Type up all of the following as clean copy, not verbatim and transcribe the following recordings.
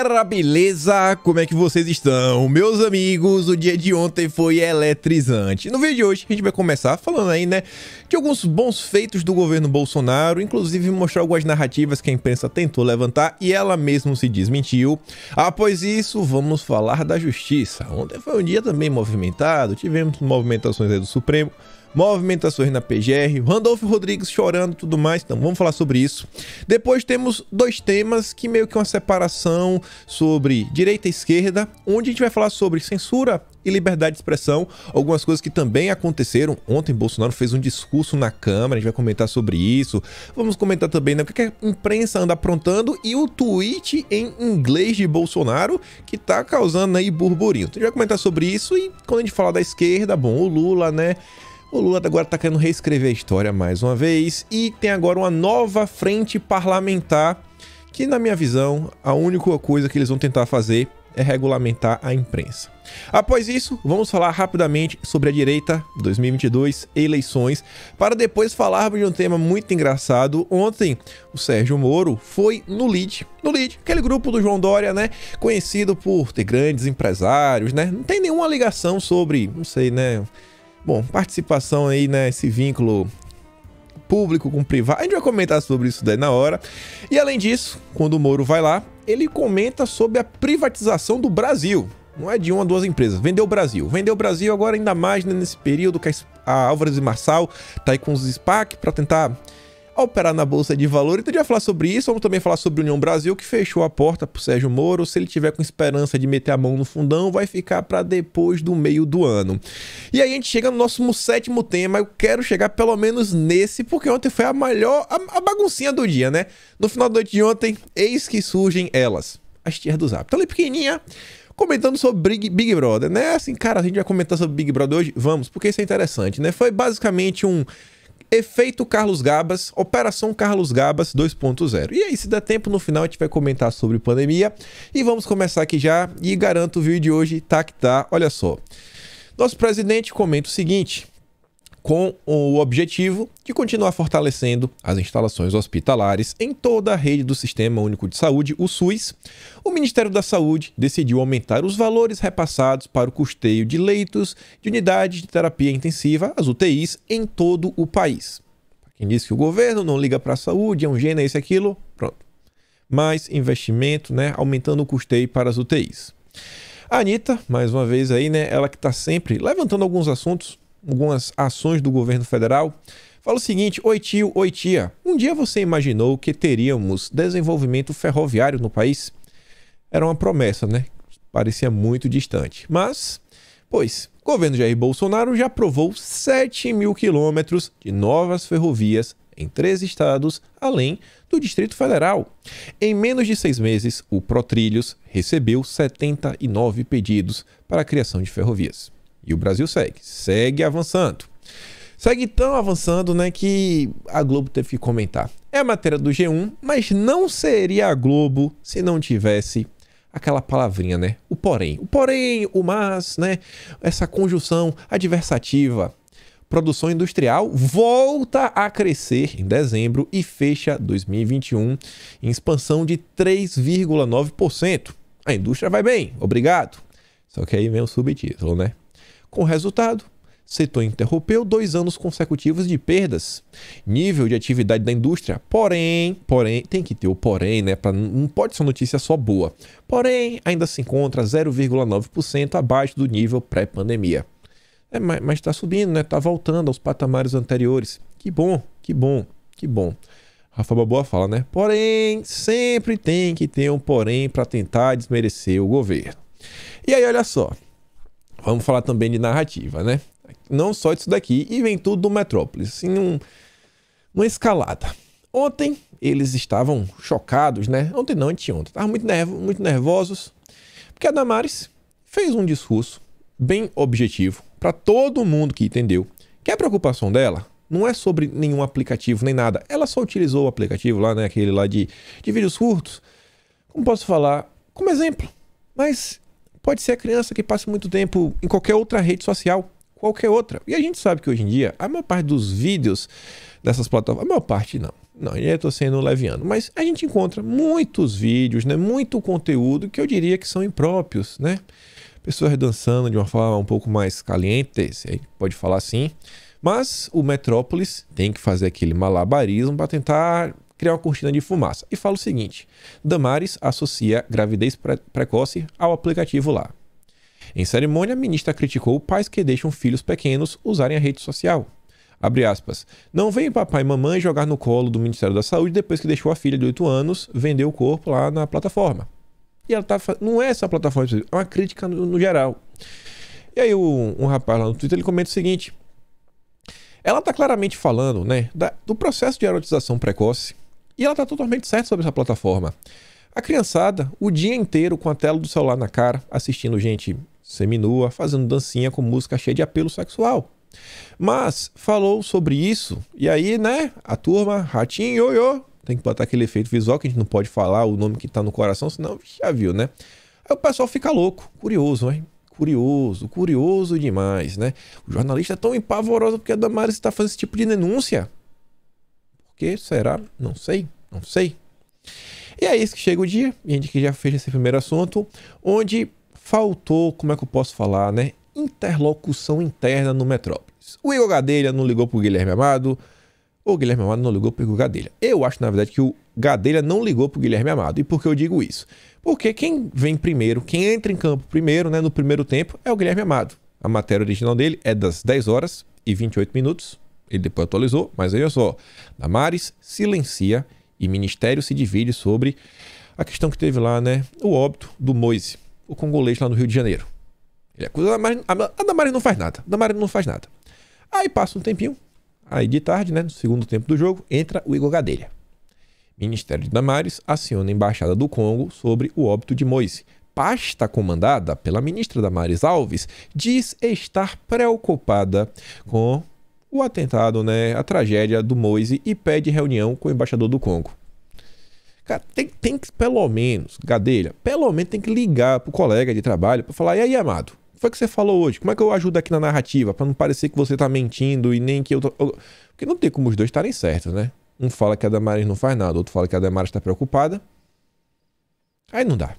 galera, beleza? Como é que vocês estão? Meus amigos, o dia de ontem foi eletrizante. No vídeo de hoje a gente vai começar falando aí, né, de alguns bons feitos do governo Bolsonaro, inclusive mostrar algumas narrativas que a imprensa tentou levantar e ela mesma se desmentiu. Após isso, vamos falar da justiça. Ontem foi um dia também movimentado, tivemos movimentações aí do Supremo, movimentações na PGR, Randolfo Rodrigues chorando e tudo mais, então vamos falar sobre isso. Depois temos dois temas que meio que uma separação sobre direita e esquerda, onde a gente vai falar sobre censura e liberdade de expressão, algumas coisas que também aconteceram. Ontem Bolsonaro fez um discurso na Câmara, a gente vai comentar sobre isso. Vamos comentar também, né, o que a imprensa anda aprontando e o tweet em inglês de Bolsonaro que tá causando aí burburinho. Então a gente vai comentar sobre isso e quando a gente falar da esquerda, bom, o Lula, né, o Lula agora tá querendo reescrever a história mais uma vez e tem agora uma nova frente parlamentar que, na minha visão, a única coisa que eles vão tentar fazer é regulamentar a imprensa. Após isso, vamos falar rapidamente sobre a direita 2022, eleições, para depois falarmos de um tema muito engraçado. Ontem, o Sérgio Moro foi no LIDE, aquele grupo do João Dória, né, conhecido por ter grandes empresários, né, não tem nenhuma ligação sobre, não sei, né, bom, participação aí, né, esse vínculo público com privado, a gente vai comentar sobre isso daí na hora. E além disso, quando o Moro vai lá, ele comenta sobre a privatização do Brasil. Não é de uma ou duas empresas, vendeu o Brasil agora ainda mais, né, nesse período que a Álvares e Marçal tá aí com os SPAC para tentar operar na Bolsa de Valores. Então a gente vai falar sobre isso, vamos também falar sobre a União Brasil, que fechou a porta pro Sérgio Moro. Se ele tiver com esperança de meter a mão no fundão, vai ficar para depois do meio do ano. E aí a gente chega no nosso 7º tema, eu quero chegar pelo menos nesse, porque ontem foi a baguncinha do dia, né? No final da noite de ontem, eis que surgem elas, as tias do Zap. Tá ali pequenininha, comentando sobre Big Brother, né? Assim, cara, a gente vai comentar sobre Big Brother hoje? Vamos, porque isso é interessante, né? Foi basicamente um efeito Carlos Gabas, Operação Carlos Gabas 2.0. E aí, se der tempo, no final a gente vai comentar sobre pandemia. E vamos começar aqui já, e garanto o vídeo de hoje tá que tá. Olha só, nosso presidente comenta o seguinte: com o objetivo de continuar fortalecendo as instalações hospitalares em toda a rede do Sistema Único de Saúde, o SUS, o Ministério da Saúde decidiu aumentar os valores repassados para o custeio de leitos de unidades de terapia intensiva, as UTIs, em todo o país. Quem disse que o governo não liga para a saúde, é um gênio, esse aquilo, pronto. Mais investimento, né, aumentando o custeio para as UTIs. A Anitta, mais uma vez aí, né, ela que está sempre levantando alguns assuntos, algumas ações do governo federal, fala o seguinte: oi tio, oi tia, um dia você imaginou que teríamos desenvolvimento ferroviário no país? Era uma promessa, né? Parecia muito distante. Mas, pois, o governo Jair Bolsonaro já aprovou 7.000 quilômetros de novas ferrovias em 3 estados, além do Distrito Federal. Em menos de 6 meses, o ProTrilhos recebeu 79 pedidos para a criação de ferrovias. E o Brasil segue avançando. Segue tão avançando, né, que a Globo teve que comentar. É a matéria do G1, mas não seria a Globo se não tivesse aquela palavrinha, né? O porém, o mas, né? Essa conjunção adversativa. Produção industrial volta a crescer em dezembro e fecha 2021 em expansão de 3,9%. A indústria vai bem, obrigado. Só que aí vem o subtítulo, né? Com o resultado, o setor interrompeu 2 anos consecutivos de perdas. Nível de atividade da indústria, porém, tem que ter o porém, né? Não pode ser uma notícia só boa. Porém, ainda se encontra 0,9% abaixo do nível pré-pandemia. Mas está subindo, né? Está voltando aos patamares anteriores. Que bom, que bom, que bom. Rafa Balboa fala, né? Porém, sempre tem que ter um porém para tentar desmerecer o governo. E aí, olha só. Vamos falar também de narrativa, né? Não só disso daqui, e vem tudo do Metrópolis, assim, uma escalada. Ontem, eles estavam chocados, né? Ontem não, anteontem. Estavam muito nervosos, porque a Damares fez um discurso bem objetivo para todo mundo que entendeu que a preocupação dela não é sobre nenhum aplicativo, nem nada. Ela só utilizou o aplicativo lá, né? Aquele lá de vídeos curtos. Como posso falar? Como exemplo. Mas pode ser a criança que passa muito tempo em qualquer outra rede social, qualquer outra. E a gente sabe que hoje em dia, a maior parte dos vídeos dessas plataformas, a maior parte não, Não, eu estou sendo leviano. Mas a gente encontra muitos vídeos, né? Muito conteúdo que eu diria que são impróprios, né? Pessoas dançando de uma forma um pouco mais caliente, se aí pode falar assim. Mas o Metrópolis tem que fazer aquele malabarismo para tentar criar uma cortina de fumaça. E fala o seguinte: Damares associa gravidez precoce ao aplicativo lá. Em cerimônia, a ministra criticou pais que deixam filhos pequenos usarem a rede social. Abre aspas. Não vem papai e mamãe jogar no colo do Ministério da Saúde depois que deixou a filha de 8 anos vender o corpo lá na plataforma. E ela tá não é essa plataforma, é uma crítica no geral. E aí um rapaz lá no Twitter ele comenta o seguinte: ela tá claramente falando, né, do processo de erotização precoce e ela tá totalmente certa sobre essa plataforma. A criançada, o dia inteiro com a tela do celular na cara, assistindo gente seminua, fazendo dancinha com música cheia de apelo sexual. Mas falou sobre isso, e aí, né, a turma, ratinho, ioiô, tem que botar aquele efeito visual que a gente não pode falar o nome que tá no coração, senão já viu, né? Aí o pessoal fica louco, curioso, né? Curioso demais, né? O jornalista é tão empavoroso porque a Damares está fazendo esse tipo de denúncia. Por que será? Não sei. E é isso que chega o dia, e a gente que já fez esse primeiro assunto, onde faltou, como é que eu posso falar, né? Interlocução interna no Metrópolis. O Igor Gadelha não ligou pro Guilherme Amado, o Guilherme Amado não ligou pro Igor Gadelha. Eu acho, na verdade, que o Gadelha não ligou pro Guilherme Amado. E por que eu digo isso? Porque quem vem primeiro, quem entra em campo primeiro, né, no primeiro tempo, é o Guilherme Amado. A matéria original dele é das 10 horas e 28 minutos. Ele depois atualizou, mas aí olha só. Damares silencia e Ministério se divide sobre a questão que teve lá, né, o óbito do Moise, o congolês lá no Rio de Janeiro. Ele acusa a Damares não faz nada. Damares não faz nada. Aí passa um tempinho. Aí de tarde, né, no segundo tempo do jogo, entra o Igor Gadelha. Ministério de Damares aciona a Embaixada do Congo sobre o óbito de Moise. Pasta comandada pela ministra Damares Alves diz estar preocupada com o atentado, né, a tragédia do Moise e pede reunião com o embaixador do Congo. Cara, tem que, pelo menos, Gadelha, pelo menos tem que ligar pro colega de trabalho para falar: e aí, amado? O que foi que você falou hoje? Como é que eu ajudo aqui na narrativa? Para não parecer que você tá mentindo e nem que eu tô... Porque não tem como os dois estarem certos, né? Um fala que a Damares não faz nada, outro fala que a Damares está preocupada. Aí não dá.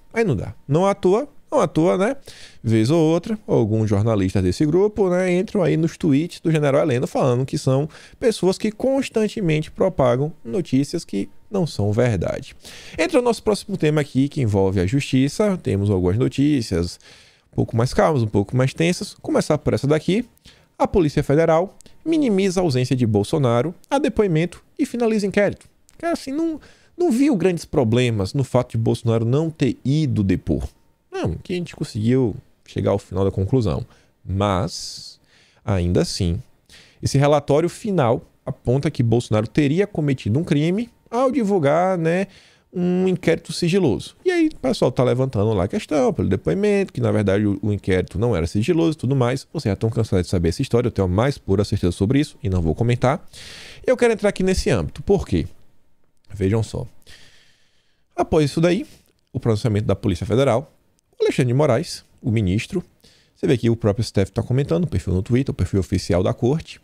Não à toa, né? Vez ou outra, alguns jornalistas desse grupo, né, entram aí nos tweets do General Heleno falando que são pessoas que constantemente propagam notícias que não são verdade. Entra o nosso próximo tema aqui, que envolve a justiça. Temos algumas notícias um pouco mais calmas, um pouco mais tensas. Começar por essa daqui. A Polícia Federal minimiza a ausência de Bolsonaro a depoimento e finaliza inquérito. Cara, assim, não viu grandes problemas no fato de Bolsonaro não ter ido depor. Não, que a gente conseguiu chegar ao final da conclusão. Mas, ainda assim, esse relatório final aponta que Bolsonaro teria cometido um crime ao divulgar, né, um inquérito sigiloso. E aí o pessoal tá levantando lá a questão pelo depoimento, que na verdade o inquérito não era sigiloso e tudo mais. Vocês já estão cansados de saber essa história, eu tenho a mais pura certeza sobre isso e não vou comentar. Eu quero entrar aqui nesse âmbito. Por quê? Vejam só. Após isso daí, o pronunciamento da Polícia Federal, o Alexandre de Moraes, o ministro, você vê que o próprio STF está comentando, o perfil no Twitter, o perfil oficial da Corte,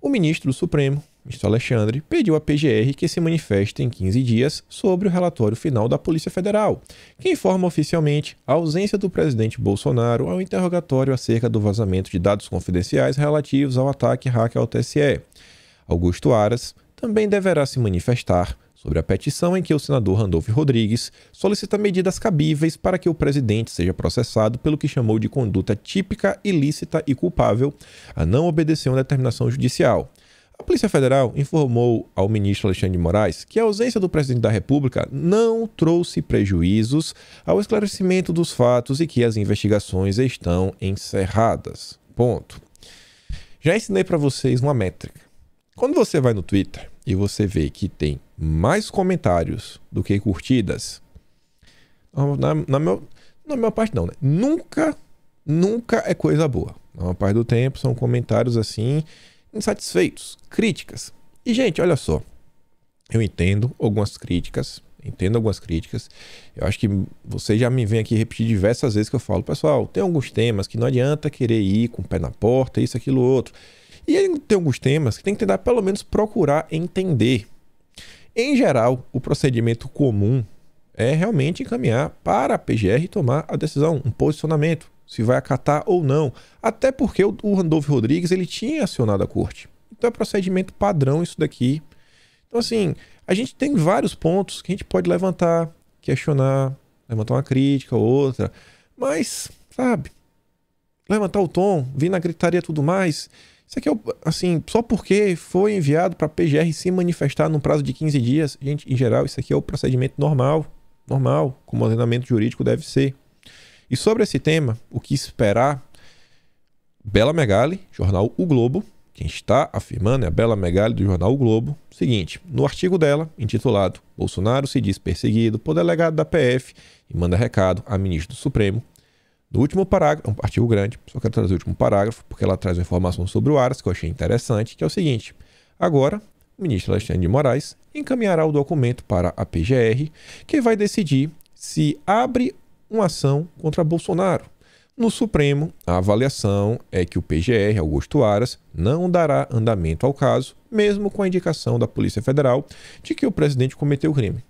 o ministro do Supremo, ministro Alexandre, pediu à PGR que se manifeste em 15 dias sobre o relatório final da Polícia Federal, que informa oficialmente a ausência do presidente Bolsonaro ao interrogatório acerca do vazamento de dados confidenciais relativos ao ataque hacker ao TSE. Augusto Aras também deverá se manifestar sobre a petição em que o senador Randolfo Rodrigues solicita medidas cabíveis para que o presidente seja processado pelo que chamou de conduta típica, ilícita e culpável a não obedecer uma determinação judicial. A Polícia Federal informou ao ministro Alexandre de Moraes que a ausência do presidente da República não trouxe prejuízos ao esclarecimento dos fatos e que as investigações estão encerradas. Ponto. Já ensinei para vocês uma métrica. Quando você vai no Twitter e você vê que tem mais comentários do que curtidas, na minha parte não, né? Nunca é coisa boa. Na maior parte do tempo são comentários assim, insatisfeitos, críticas. E, gente, olha só. Eu entendo algumas críticas. Eu acho que você já me vem aqui repetir diversas vezes que eu falo: pessoal, tem alguns temas que não adianta querer ir com o pé na porta, isso, aquilo, outro. E aí tem alguns temas que tem que tentar pelo menos procurar entender. Em geral, o procedimento comum é realmente encaminhar para a PGR tomar a decisão, um posicionamento, se vai acatar ou não. Até porque o Randolfo Rodrigues ele tinha acionado a corte. Então é procedimento padrão isso daqui. Então assim, a gente tem vários pontos que a gente pode levantar, questionar, levantar uma crítica ou outra, mas, sabe, levantar o tom, vir na gritaria e tudo mais, isso aqui é, assim, só porque foi enviado para a PGR se manifestar num prazo de 15 dias, gente, em geral, isso aqui é o procedimento normal, como o ordenamento jurídico deve ser. E sobre esse tema, o que esperar? Bela Megali, jornal O Globo, quem está afirmando é a Bela Megali do jornal O Globo. Seguinte, no artigo dela, intitulado Bolsonaro se diz perseguido por delegado da PF e manda recado a ministro do Supremo. No último parágrafo, é um artigo grande, só quero trazer o último parágrafo, porque ela traz uma informação sobre o Aras que eu achei interessante, que é o seguinte. Agora, o ministro Alexandre de Moraes encaminhará o documento para a PGR, que vai decidir se abre uma ação contra Bolsonaro. No Supremo, a avaliação é que o PGR, Augusto Aras, não dará andamento ao caso, mesmo com a indicação da Polícia Federal de que o presidente cometeu o crime.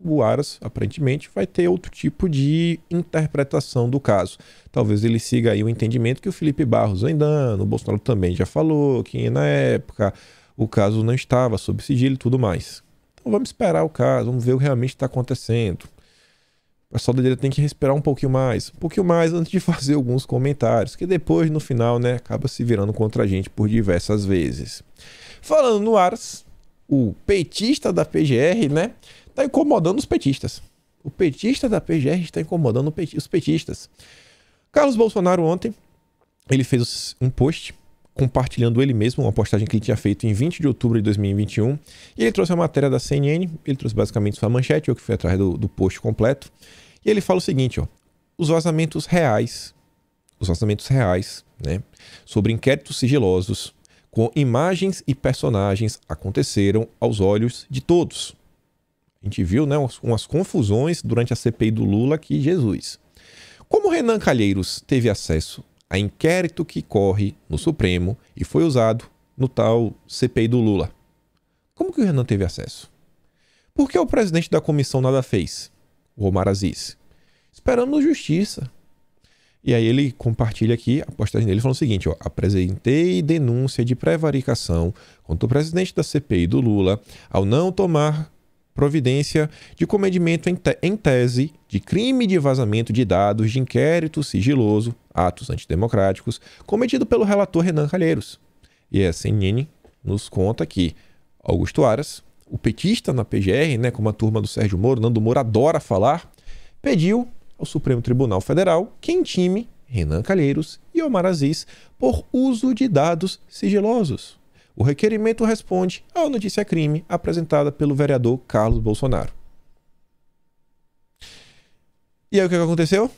O Aras, aparentemente, vai ter outro tipo de interpretação do caso. Talvez ele siga aí o entendimento que o Felipe Barros vem dando, o Bolsonaro também já falou que na época o caso não estava sob sigilo e tudo mais. Então vamos esperar o caso, vamos ver o que realmente está acontecendo. O pessoal da direita tem que respirar um pouquinho mais antes de fazer alguns comentários, que depois, no final, né, acaba se virando contra a gente por diversas vezes. Falando no Aras, o petista da PGR, né, tá incomodando os petistas. O petista da PGR está incomodando os petistas. Carlos Bolsonaro ontem, ele fez um post compartilhando ele mesmo, uma postagem que ele tinha feito em 20 de outubro de 2021, e ele trouxe a matéria da CNN, ele trouxe basicamente sua manchete, eu que fui atrás do post completo, e ele fala o seguinte, ó, os vazamentos reais, né, sobre inquéritos sigilosos, com imagens e personagens aconteceram aos olhos de todos. A gente viu, né, umas confusões durante a CPI do Lula que Jesus. Como Renan Calheiros teve acesso a inquérito que corre no Supremo e foi usado no tal CPI do Lula? Como que o Renan teve acesso? Por que o presidente da comissão nada fez? O Omar Aziz. Esperando justiça. E aí ele compartilha aqui a postagem dele falando o seguinte, ó, apresentei denúncia de prevaricação contra o presidente da CPI do Lula ao não tomar providência de comedimento em tese de crime de vazamento de dados de inquérito sigiloso, atos antidemocráticos, cometido pelo relator Renan Calheiros. E a CNN nos conta que Augusto Aras, o petista na PGR, né, como a turma do Sérgio Moro, Nando Moro adora falar, pediu ao Supremo Tribunal Federal que intime Renan Calheiros e Omar Aziz por uso de dados sigilosos. O requerimento responde à notícia-crime apresentada pelo vereador Carlos Bolsonaro. E aí o que aconteceu?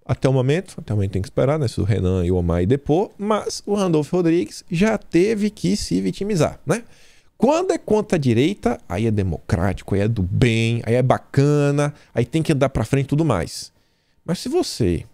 Até o momento tem que esperar, né, se o Renan e o Omar depor, mas o Randolfo Rodrigues já teve que se vitimizar, né? Quando é contra a direita, aí é democrático, aí é do bem, aí é bacana, aí tem que andar pra frente e tudo mais. Mas se você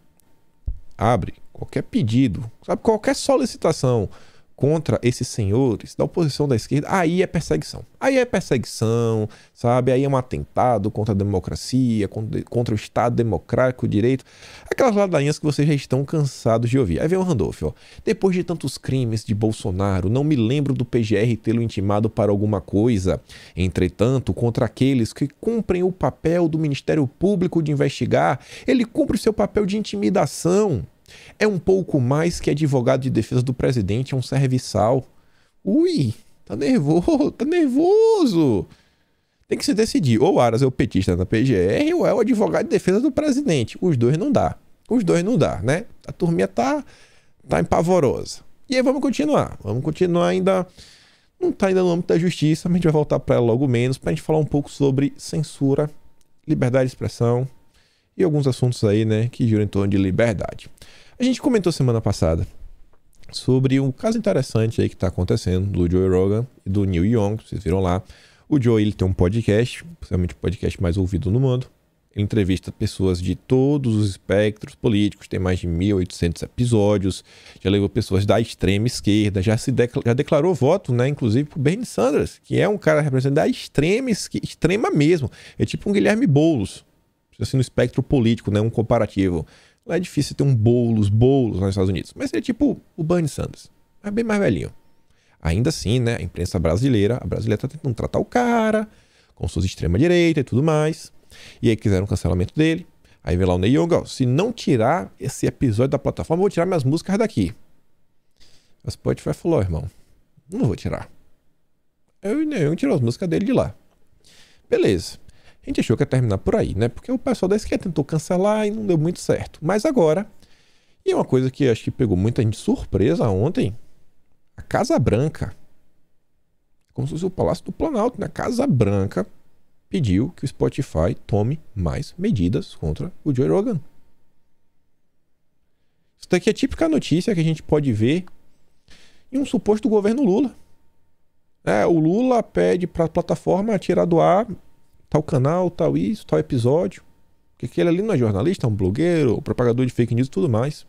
abre qualquer pedido, sabe, qualquer solicitação contra esses senhores da oposição da esquerda, aí é perseguição. Aí é perseguição, sabe? Aí é um atentado contra a democracia, contra o Estado democrático, o direito. Aquelas ladainhas que vocês já estão cansados de ouvir. Aí vem o Randolfo, ó. Depois de tantos crimes de Bolsonaro, não me lembro do PGR tê-lo intimado para alguma coisa. Entretanto, contra aqueles que cumprem o papel do Ministério Público de investigar, ele cumpre o seu papel de intimidação. É um pouco mais que advogado de defesa do presidente, é um serviçal. Ui, tá nervoso. Tem que se decidir. Ou o Aras é o petista da PGR ou é o advogado de defesa do presidente. Os dois não dá, né? A turminha tá empavorosa. E aí vamos continuar ainda. Não tá ainda no âmbito da justiça, mas a gente vai voltar para ela logo menos, pra gente falar um pouco sobre censura, liberdade de expressão e alguns assuntos aí, né, que giram em torno de liberdade. A gente comentou semana passada sobre um caso interessante aí que está acontecendo do Joe Rogan e do Neil Young, vocês viram lá. O Joe, ele tem um podcast, possivelmente o podcast mais ouvido no mundo, Ele entrevista pessoas de todos os espectros políticos, tem mais de 1.800 episódios, já levou pessoas da extrema esquerda, já declarou voto, né, inclusive pro Bernie Sanders, que é um cara representante da extrema mesmo. É tipo um Guilherme Boulos, assim, no espectro político, né, um comparativo. Lá é difícil ter um Boulos nos Estados Unidos, mas ele é tipo o Bernie Sanders, é bem mais velhinho. Ainda assim, né, a imprensa brasileira, tá tentando tratar o cara com suas extrema-direita e tudo mais. E aí quiseram o cancelamento dele. Aí vem lá o Neil Young, ó, se não tirar esse episódio da plataforma, eu vou tirar minhas músicas daqui. A Spotify falou, irmão, não vou tirar. Aí o Neil Young tirou as músicas dele de lá. Beleza. A gente achou que ia terminar por aí, né? Porque o pessoal da esquerda tentou cancelar e não deu muito certo. Mas agora, e é uma coisa que acho que pegou muita gente de surpresa ontem, a Casa Branca, como se fosse o Palácio do Planalto, né? A Casa Branca pediu que o Spotify tome mais medidas contra o Joe Rogan. Isso daqui é a típica notícia que a gente pode ver em um suposto governo Lula. O Lula pede para a plataforma tirar do ar tal canal, tal isso, tal episódio. Porque aquele ali não é jornalista, é um blogueiro, um propagador de fake news e tudo mais.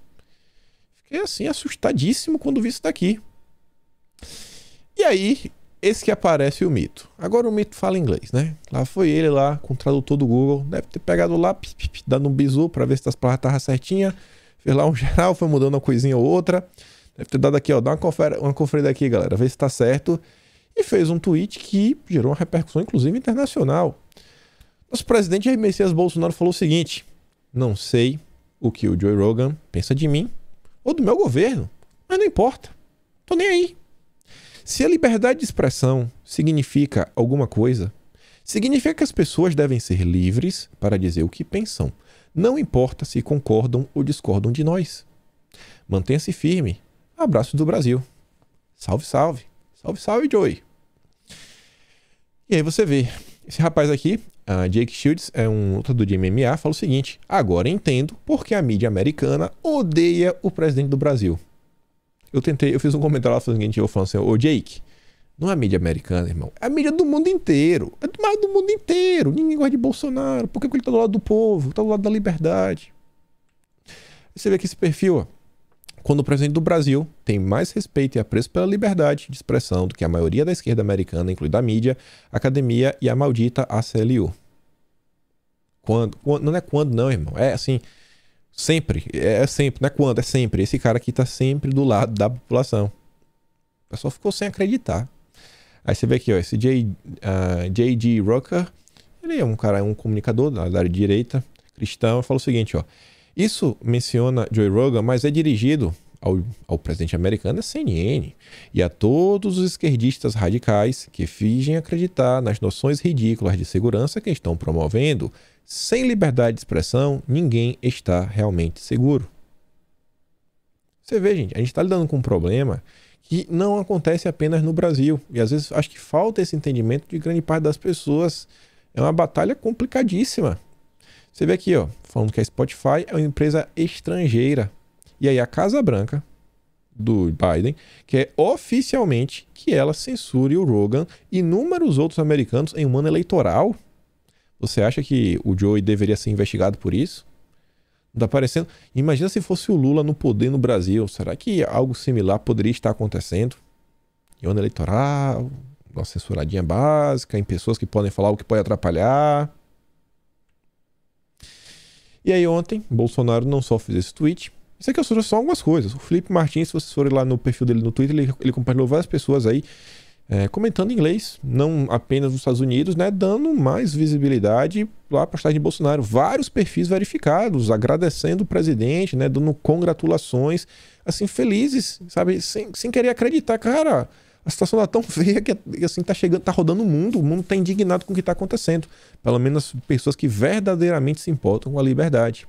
Fiquei assim, assustadíssimo quando vi isso daqui. E aí, esse que aparece o mito. Agora o mito fala inglês, né? Lá foi ele lá com o tradutor do Google. Deve ter pegado lá, dando um bisu pra ver se as palavras estavam certinhas. Fez lá um geral, foi mudando uma coisinha ou outra. Deve ter dado aqui, ó, dá uma conferida aqui, galera, ver se tá certo. E fez um tweet que gerou uma repercussão, inclusive, internacional. Nosso presidente Jair Messias Bolsonaro falou o seguinte: não sei o que o Joe Rogan pensa de mim ou do meu governo, mas não importa. Tô nem aí. Se a liberdade de expressão significa alguma coisa, significa que as pessoas devem ser livres para dizer o que pensam. Não importa se concordam ou discordam de nós. Mantenha-se firme. Abraço do Brasil. Salve, salve. Salve, salve, Joey. E aí você vê. Esse rapaz aqui, Jake Shields, é um lutador de MMA, fala o seguinte: agora entendo porque a mídia americana odeia o presidente do Brasil. Eu fiz um comentário lá falando o seguinte, eu falando assim, ô Jake, não é a mídia americana, irmão, é a mídia do mundo inteiro, é do mundo inteiro, ninguém gosta de Bolsonaro, por que ele tá do lado do povo, tá do lado da liberdade? Você vê que esse perfil, ó, quando o presidente do Brasil tem mais respeito e apreço pela liberdade de expressão do que a maioria da esquerda americana, incluindo a mídia, a academia e a maldita ACLU. Não é quando não, irmão, é assim... Sempre, não é quando, é sempre. Esse cara aqui tá sempre do lado da população. O pessoal ficou sem acreditar. Aí você vê aqui, ó, esse J.D. Rocker, ele é um cara, um comunicador da área de direita, cristão, fala o seguinte, ó. Isso menciona Joe Rogan, mas é dirigido ao presidente americano, a CNN, e a todos os esquerdistas radicais que fingem acreditar nas noções ridículas de segurança que estão promovendo. Sem liberdade de expressão, ninguém está realmente seguro. Você vê, gente, a gente está lidando com um problema que não acontece apenas no Brasil. E às vezes acho que falta esse entendimento de grande parte das pessoas. É uma batalha complicadíssima. Você vê aqui, ó, falando que a Spotify é uma empresa estrangeira. E aí a Casa Branca do Biden quer oficialmente que ela censure o Rogan e inúmeros outros americanos em um ano eleitoral. Você acha que o Joey deveria ser investigado por isso? Não tá parecendo? Imagina se fosse o Lula no poder no Brasil. Será que algo similar poderia estar acontecendo? Em ano eleitoral, uma censuradinha básica, em pessoas que podem falar o que pode atrapalhar. E aí ontem, Bolsonaro não só fez esse tweet. Isso aqui eu trouxe só algumas coisas. O Felipe Martins, se vocês forem lá no perfil dele no Twitter, ele compartilhou várias pessoas aí comentando em inglês, não apenas nos Estados Unidos, né, dando mais visibilidade lá para a postagem de Bolsonaro. Vários perfis verificados, agradecendo o presidente, né, dando congratulações, assim, felizes, sabe, sem querer acreditar. Cara, a situação tá tão feia que assim, tá rodando o mundo tá indignado com o que tá acontecendo. Pelo menos pessoas que verdadeiramente se importam com a liberdade.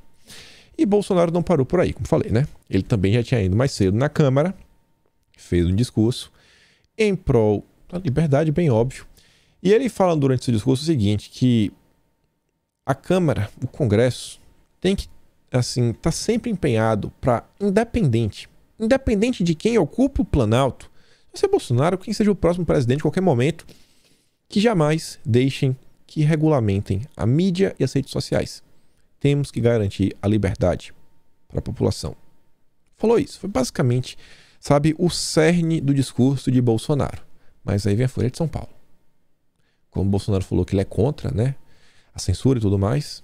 E Bolsonaro não parou por aí, como falei, né? Ele também já tinha ido mais cedo na Câmara, fez um discurso em prol da liberdade, bem óbvio. E ele fala durante esse discurso o seguinte, que a Câmara, o Congresso, tem que, assim, tá sempre empenhado para independente de quem ocupa o Planalto, seja Bolsonaro, quem seja o próximo presidente, em qualquer momento, que jamais deixem que regulamentem a mídia e as redes sociais. temos que garantir a liberdade para a população. Falou isso. Foi basicamente, sabe, o cerne do discurso de Bolsonaro. Mas aí vem a Folha de São Paulo. Como Bolsonaro falou que ele é contra, né, a censura e tudo mais,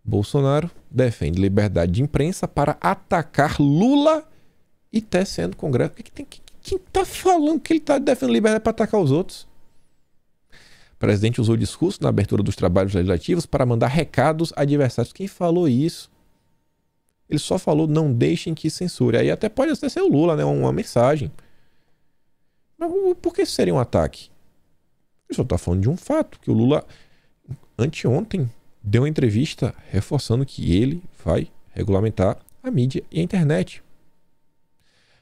Bolsonaro defende liberdade de imprensa para atacar Lula e TSE no Congresso. Quem está falando que ele está defendendo liberdade para atacar os outros? O presidente usou o discurso na abertura dos trabalhos legislativos para mandar recados a adversários. Quem falou isso? Ele só falou, não deixem que censure. Aí até pode ser o Lula, né? Uma mensagem. Mas por que seria um ataque? Ele só está falando de um fato, que o Lula, anteontem, deu uma entrevista reforçando que ele vai regulamentar a mídia e a internet.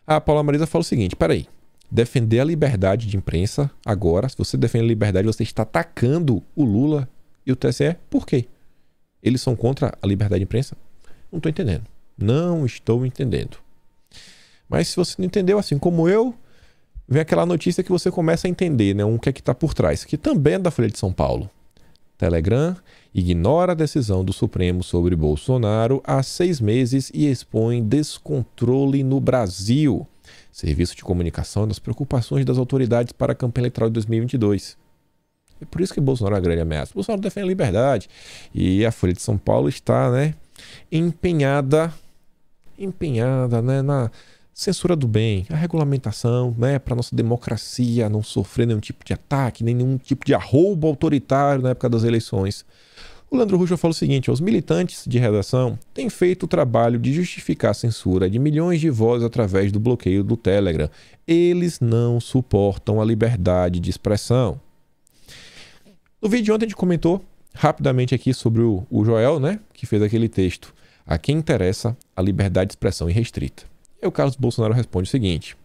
A Paula Marisa fala o seguinte, peraí, defender a liberdade de imprensa agora, se você defende a liberdade, você está atacando o Lula e o TSE, por quê? Eles são contra a liberdade de imprensa? Não estou entendendo. Não estou entendendo. Mas se você não entendeu, assim como eu, vem aquela notícia que você começa a entender, né? O que é que está por trás, que também é da Folha de São Paulo. Telegram ignora a decisão do Supremo sobre Bolsonaro há 6 meses e expõe descontrole no Brasil. Serviço de comunicação das preocupações das autoridades para a campanha eleitoral de 2022. É por isso que Bolsonaro é uma grande ameaça. Bolsonaro defende a liberdade. E a Folha de São Paulo está, né, empenhada, né, na censura do bem, a regulamentação, né, para nossa democracia não sofrer nenhum tipo de ataque, nenhum tipo de arroubo autoritário na época das eleições. O Leandro Ruschel fala o seguinte, os militantes de redação têm feito o trabalho de justificar a censura de milhões de vozes através do bloqueio do Telegram. Eles não suportam a liberdade de expressão. No vídeo de ontem a gente comentou rapidamente aqui sobre o Joel, né, que fez aquele texto. A quem interessa a liberdade de expressão irrestrita. E o Carlos Bolsonaro responde o seguinte,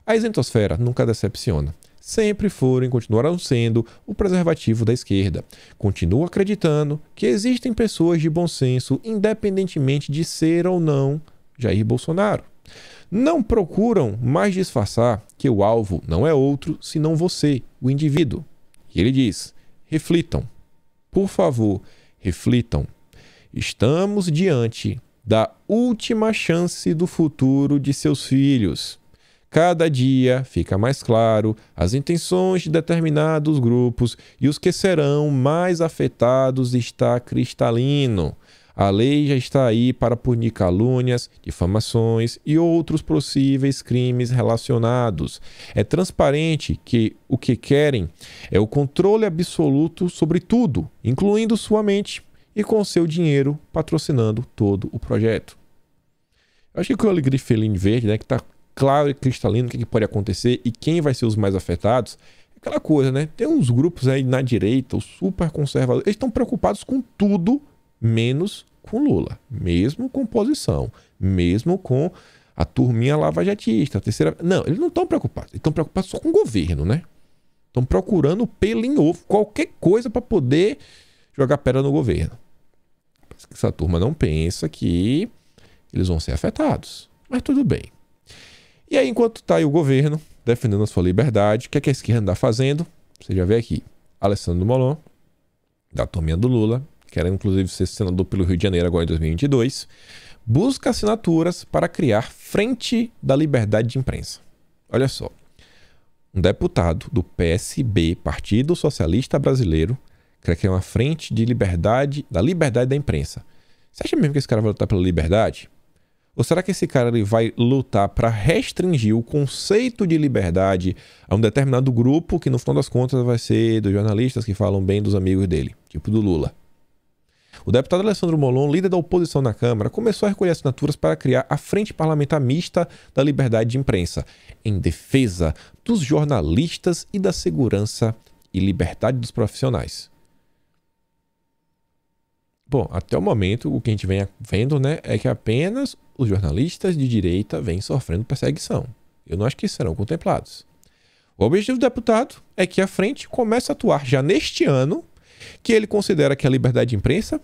a isentosfera nunca decepciona. Sempre foram e continuarão sendo o preservativo da esquerda. Continuo acreditando que existem pessoas de bom senso, independentemente de ser ou não Jair Bolsonaro. Não procuram mais disfarçar que o alvo não é outro senão você, o indivíduo. E ele diz, reflitam. Por favor, reflitam. Estamos diante da última chance do futuro de seus filhos. Cada dia fica mais claro as intenções de determinados grupos e os que serão mais afetados está cristalino. A lei já está aí para punir calúnias, difamações e outros possíveis crimes relacionados. É transparente que o que querem é o controle absoluto sobre tudo, incluindo sua mente, e com seu dinheiro patrocinando todo o projeto. Eu acho que o grifelinho verde, né, que está claro e cristalino o que pode acontecer e quem vai ser os mais afetados, é aquela coisa, né? Tem uns grupos aí na direita, os super conservadores, eles estão preocupados com tudo menos com Lula, mesmo com oposição, mesmo com a turminha lavajatista, a terceira... Não, eles não estão preocupados, eles estão preocupados só com o governo, né? Estão procurando pelo em ovo, qualquer coisa para poder jogar pedra no governo. Essa turma não pensa que eles vão ser afetados, mas tudo bem. E aí, enquanto está aí o governo defendendo a sua liberdade, o que é que a esquerda anda fazendo? Você já vê aqui, Alessandro Molon, da turminha do Lula, querendo inclusive ser senador pelo Rio de Janeiro agora em 2022, busca assinaturas para criar Frente da Liberdade de Imprensa. Olha só, um deputado do PSB, Partido Socialista Brasileiro, quer criar uma frente de liberdade, da liberdade da imprensa. Você acha mesmo que esse cara vai lutar pela liberdade? Ou será que esse cara ele vai lutar para restringir o conceito de liberdade a um determinado grupo que no final das contas vai ser dos jornalistas que falam bem dos amigos dele, tipo do Lula? O deputado Alessandro Molon, líder da oposição na Câmara, começou a recolher assinaturas para criar a Frente Parlamentar Mista da Liberdade de Imprensa, em defesa dos jornalistas e da segurança e liberdade dos profissionais. Bom, até o momento, o que a gente vem vendo, né, é que apenas os jornalistas de direita vêm sofrendo perseguição. Eu não acho que serão contemplados. O objetivo do deputado é que a frente comece a atuar já neste ano, que ele considera que a liberdade de imprensa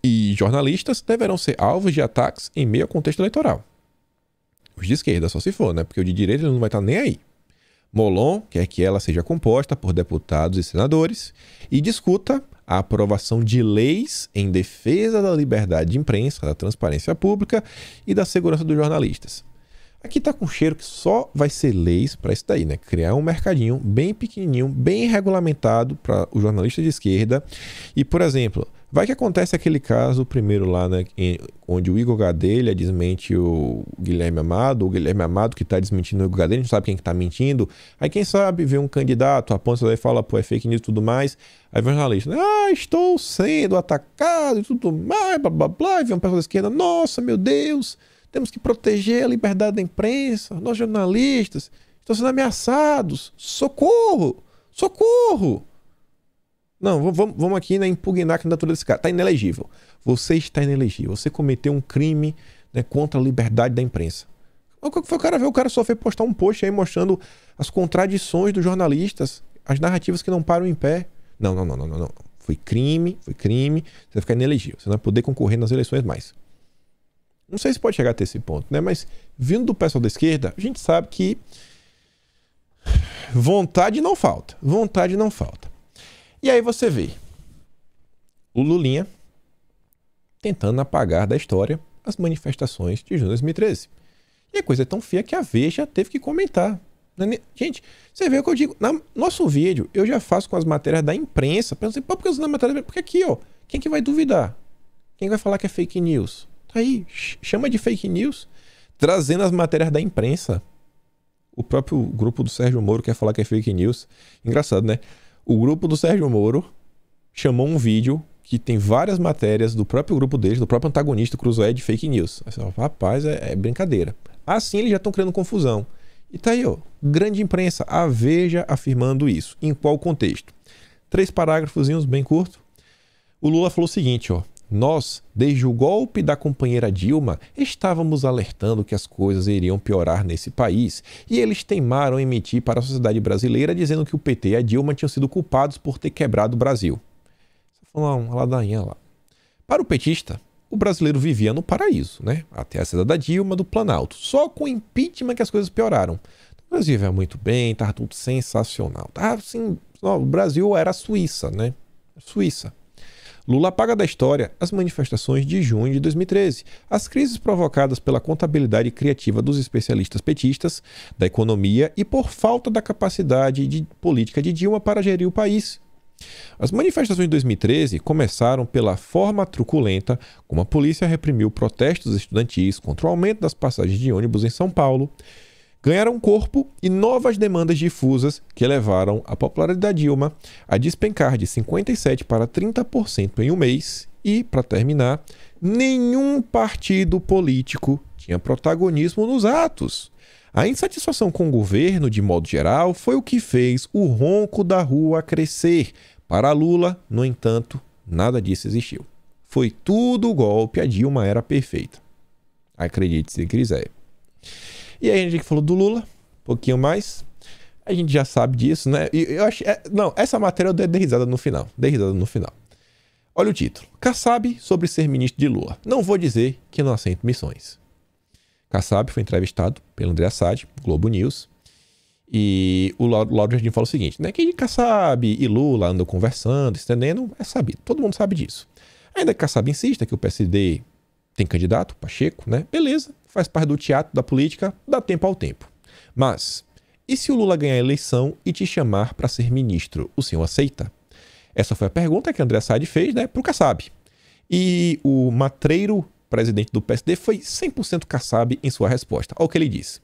e jornalistas deverão ser alvos de ataques em meio ao contexto eleitoral. Os de esquerda só se for, né, porque o de direita ele não vai estar nem aí. Molon quer que ela seja composta por deputados e senadores e discuta a aprovação de leis em defesa da liberdade de imprensa, da transparência pública e da segurança dos jornalistas. Aqui tá com cheiro que só vai ser leis para isso daí, né? Criar um mercadinho bem pequenininho, bem regulamentado para os jornalistas de esquerda. E, por exemplo, vai que acontece aquele caso primeiro lá, né, onde o Igor Gadelha desmente o Guilherme Amado que tá desmentindo o Igor Gadelha, a gente não sabe quem que tá mentindo. Aí quem sabe vê um candidato, aponta e fala, pô, é fake news e tudo mais. Aí vem um jornalista, estou sendo atacado e tudo mais, blá blá blá. E vem uma pessoa da esquerda, nossa, meu Deus, temos que proteger a liberdade da imprensa, nós jornalistas estão sendo ameaçados, socorro, socorro. Não, vamos aqui, né, impugnar a candidatura desse cara. Está inelegível. Você está inelegível. Você cometeu um crime, né, contra a liberdade da imprensa. O que foi o cara ver? O cara só foi postar um post aí mostrando as contradições dos jornalistas, as narrativas que não param em pé. Não. Foi crime. Você vai ficar inelegível. Você não vai poder concorrer nas eleições mais. Não sei se pode chegar até esse ponto, né? Mas vindo do pessoal da esquerda, a gente sabe que vontade não falta. Vontade não falta. E aí você vê o Lulinha tentando apagar da história as manifestações de junho de 2013. E a coisa é tão feia que a Veja teve que comentar. Gente, você vê o que eu digo. No nosso vídeo, eu já faço com as matérias da imprensa. Pensei, pô, por que eu uso na matéria? Porque aqui, ó, quem que vai duvidar? Quem vai falar que é fake news? Tá aí, chama de fake news. Trazendo as matérias da imprensa. O próprio grupo do Sérgio Moro quer falar que é fake news. Engraçado, né? O grupo do Sérgio Moro chamou um vídeo que tem várias matérias do próprio grupo deles, do próprio antagonista Cruzoé, de fake news. Aí você fala, rapaz, é brincadeira. Assim eles já estão criando confusão. E tá aí, ó, grande imprensa, a Veja afirmando isso. Em qual contexto? 3 parágrafozinhos bem curtos. O Lula falou o seguinte, ó. Nós, desde o golpe da companheira Dilma, estávamos alertando que as coisas iriam piorar nesse país e eles teimaram em mentir para a sociedade brasileira dizendo que o PT e a Dilma tinham sido culpados por ter quebrado o Brasil. Você falou uma ladainha lá. Para o petista, o brasileiro vivia no paraíso, né? Até a saída da Dilma, do Planalto. Só com o impeachment que as coisas pioraram. O Brasil vivia muito bem, estava tudo sensacional. Tava assim, o Brasil era a Suíça, né? Suíça. Lula apaga da história as manifestações de junho de 2013, as crises provocadas pela contabilidade criativa dos especialistas petistas, da economia e por falta da capacidade de política de Dilma para gerir o país. As manifestações de 2013 começaram pela forma truculenta como a polícia reprimiu protestos estudantis contra o aumento das passagens de ônibus em São Paulo, ganharam corpo e novas demandas difusas que levaram a popularidade de Dilma a despencar de 57% para 30% em um mês e, para terminar, nenhum partido político tinha protagonismo nos atos. A insatisfação com o governo, de modo geral, foi o que fez o ronco da rua crescer. Para Lula, no entanto, nada disso existiu. Foi tudo golpe, a Dilma era perfeita. Acredite se quiser. E aí a gente falou do Lula, um pouquinho mais. A gente já sabe disso, né? E eu acho, não, essa matéria eu dei risada no final. Olha o título. Kassab sobre ser ministro de Lula. Não vou dizer que não aceito missões. Kassab foi entrevistado pelo André Assad, Globo News. E o Lauro Jardim falou o seguinte, né? Que Kassab e Lula andam conversando, estendendo, é sabido. Todo mundo sabe disso. Ainda que Kassab insista que o PSD tem candidato, Pacheco, né? Beleza, faz parte do teatro da política, dá tempo ao tempo. Mas, e se o Lula ganhar a eleição e te chamar para ser ministro, o senhor aceita? Essa foi a pergunta que André Assad fez, né, para o Kassab. E o matreiro presidente do PSD foi 100% Kassab em sua resposta. Olha o que ele disse.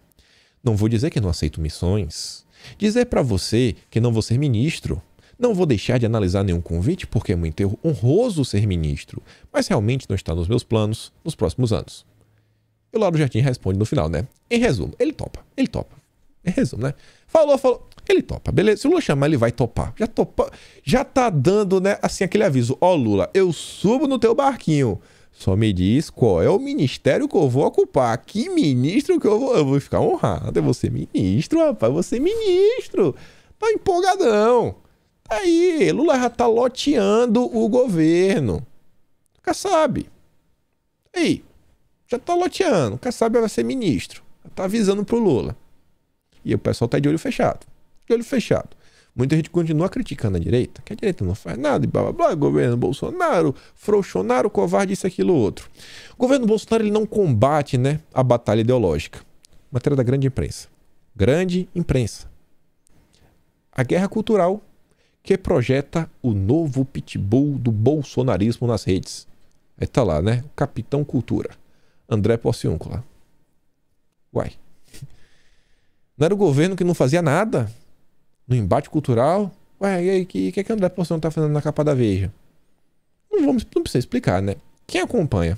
Não vou dizer que não aceito missões. Dizer para você que não vou ser ministro. Não vou deixar de analisar nenhum convite porque é muito honroso ser ministro, mas realmente não está nos meus planos nos próximos anos. E o Lauro Jardim responde no final, né? Em resumo, ele topa. Em resumo, né? Falou, ele topa, beleza? Se o Lula chamar, ele vai topar. Já topa, já tá dando, né, assim, aquele aviso. Ó, Lula, eu subo no teu barquinho. Só me diz qual é o ministério que eu vou ocupar. Que ministro que eu vou ficar honrado. Eu vou ser ministro, rapaz, vou ser ministro. Tá empolgadão. Aí, Lula já tá loteando o governo. Kassab. Aí, já tá loteando. Kassab vai ser ministro. Já tá avisando pro Lula. E o pessoal tá de olho fechado. Muita gente continua criticando a direita, que a direita não faz nada, e blá blá blá, governo Bolsonaro, frouxonário, covarde, isso, aquilo, outro. O governo Bolsonaro ele não combate, né, a batalha ideológica. Matéria da grande imprensa. Grande imprensa. A guerra cultural que projeta o novo pitbull do bolsonarismo nas redes. Aí tá lá, né? O Capitão Cultura. André Porciúncula. Uai. Não era o governo que não fazia nada no embate cultural? Ué, e aí, o que o André Porciúncula tá fazendo na capa da Veja? Não precisa explicar, né? Quem acompanha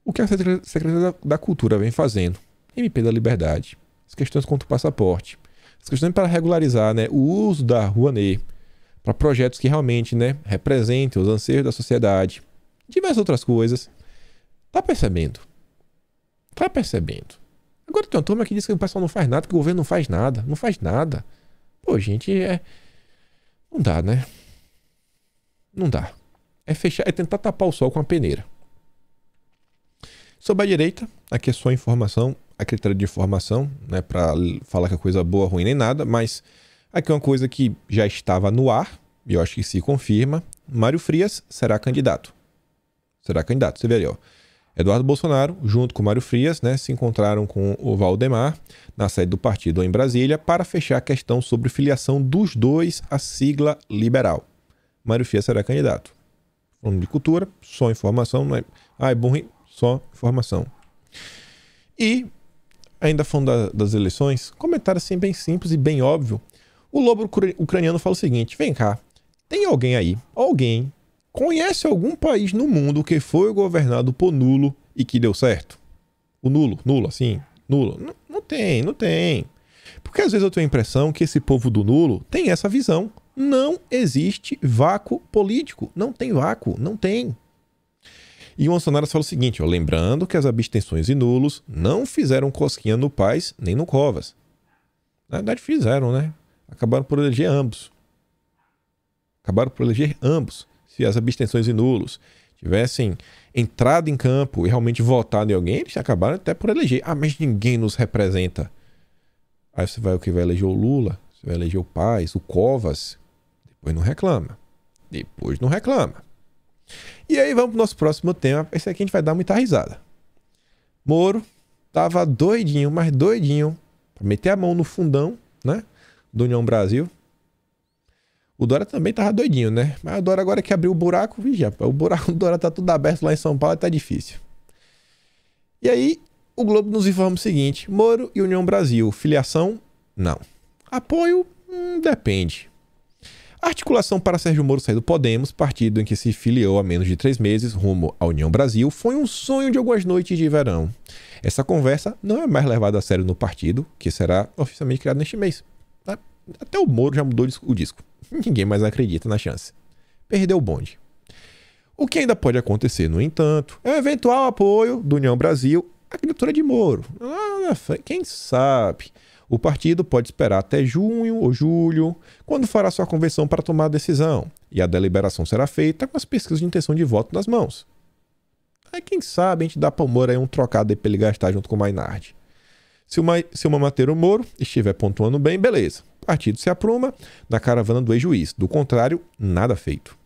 o que a Secretaria da Cultura vem fazendo? MP da Liberdade, as questões contra o passaporte, as questões para regularizar, né, o uso da Rouanet para projetos que realmente, né, representem os anseios da sociedade, diversas outras coisas. Tá percebendo? Tá percebendo? Agora tem uma turma que diz que o pessoal não faz nada, que o governo não faz nada. Não faz nada. Pô, gente, não dá, né? Não dá. É fechar, é tentar tapar o sol com a peneira. Sobre a direita, aqui é só informação, a critério de informação, né, para falar que é coisa boa, ruim nem nada, mas aqui é uma coisa que já estava no ar, e eu acho que se confirma. Mário Frias será candidato. Será candidato, você vê ali, ó. Eduardo Bolsonaro, junto com Mário Frias, né, se encontraram com o Valdemar na sede do partido em Brasília para fechar a questão sobre filiação dos dois à sigla liberal. Mário Frias será candidato. Falando de cultura, só informação, não é... é bom, só informação. E, ainda falando das eleições, comentário assim bem simples e bem óbvio. O lobo ucraniano fala o seguinte: vem cá, tem alguém aí, alguém conhece algum país no mundo que foi governado por nulo e que deu certo? O nulo, assim, nulo. Não tem. Porque às vezes eu tenho a impressão que esse povo do nulo tem essa visão. Não existe vácuo político. Não tem vácuo, não tem. E o Bolsonaro fala o seguinte, ó, lembrando que as abstenções e nulos não fizeram cosquinha no Paes nem no Covas. Na verdade fizeram, né? Acabaram por eleger ambos. Se as abstenções e nulos tivessem entrado em campo e realmente votado em alguém, eles acabaram até por eleger. Ah, mas ninguém nos representa. Aí você vai eleger o Lula, você vai eleger o Paes, o Covas. Depois não reclama. E aí vamos pro nosso próximo tema. Esse aqui a gente vai dar muita risada. Moro tava doidinho, mas doidinho, pra meter a mão no fundão, né, do União Brasil. O Dória também tava doidinho, né? Mas o Dória agora que abriu o buraco, vigia, o buraco do Dória tá tudo aberto lá em São Paulo e tá difícil. E aí, o Globo nos informa o seguinte: Moro e União Brasil, filiação? Não. Apoio? Depende. A articulação para Sérgio Moro sair do Podemos, partido em que se filiou há menos de 3 meses rumo à União Brasil, foi um sonho de algumas noites de verão. Essa conversa não é mais levada a sério no partido, que será oficialmente criado neste mês. Até o Moro já mudou o disco. Ninguém mais acredita na chance. Perdeu o bonde. O que ainda pode acontecer, no entanto, é o eventual apoio do União Brasil à candidatura de Moro. Quem sabe? O partido pode esperar até junho ou julho, quando fará sua convenção para tomar a decisão, e a deliberação será feita com as pesquisas de intenção de voto nas mãos. Aí quem sabe a gente dá para o Moro aí um trocado para ele gastar junto com o Mainardi. Se o Mamateiro Moro estiver pontuando bem, beleza. O partido se apruma na caravana do ex-juiz. Do contrário, nada feito.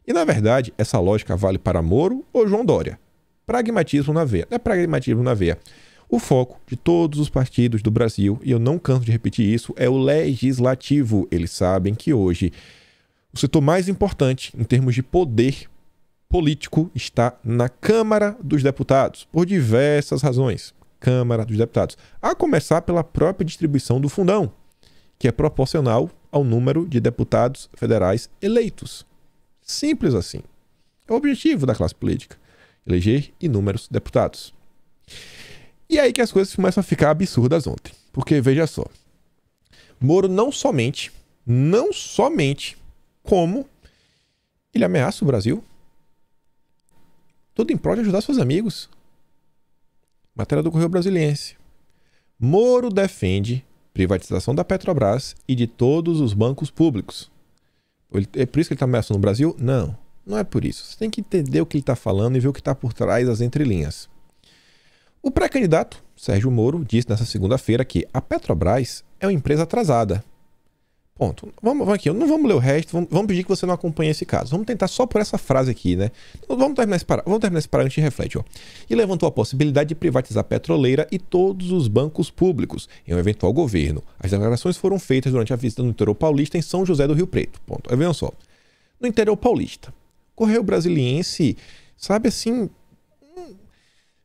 E na verdade, essa lógica vale para Moro ou João Dória. Pragmatismo na veia. Não é pragmatismo na veia. O foco de todos os partidos do Brasil, e eu não canso de repetir isso, é o legislativo. Eles sabem que hoje o setor mais importante em termos de poder político está na Câmara dos Deputados, por diversas razões. Câmara dos Deputados. A começar pela própria distribuição do fundão, que é proporcional ao número de deputados federais eleitos. Simples assim. É o objetivo da classe política: eleger inúmeros deputados. E aí que as coisas começam a ficar absurdas ontem. Porque, veja só, Moro não somente, como ele ameaça o Brasil, tudo em prol de ajudar seus amigos. Matéria do Correio Brasiliense. Moro defende privatização da Petrobras e de todos os bancos públicos. É por isso que ele está ameaçando o Brasil? Não, não é por isso. Você tem que entender o que ele está falando e ver o que está por trás das entrelinhas. O pré-candidato, Sérgio Moro, disse nessa segunda-feira que a Petrobras é uma empresa atrasada. Ponto. Vamos aqui, não vamos ler o resto, vamos pedir que você não acompanhe esse caso. Vamos tentar só por essa frase aqui, né? Então, vamos terminar esse parágrafo, a gente reflete, ó. E levantou a possibilidade de privatizar a petroleira e todos os bancos públicos em um eventual governo. As declarações foram feitas durante a visita no interior paulista em São José do Rio Preto. Ponto. Aí vejam só. No interior paulista, Correio Brasiliense, sabe assim...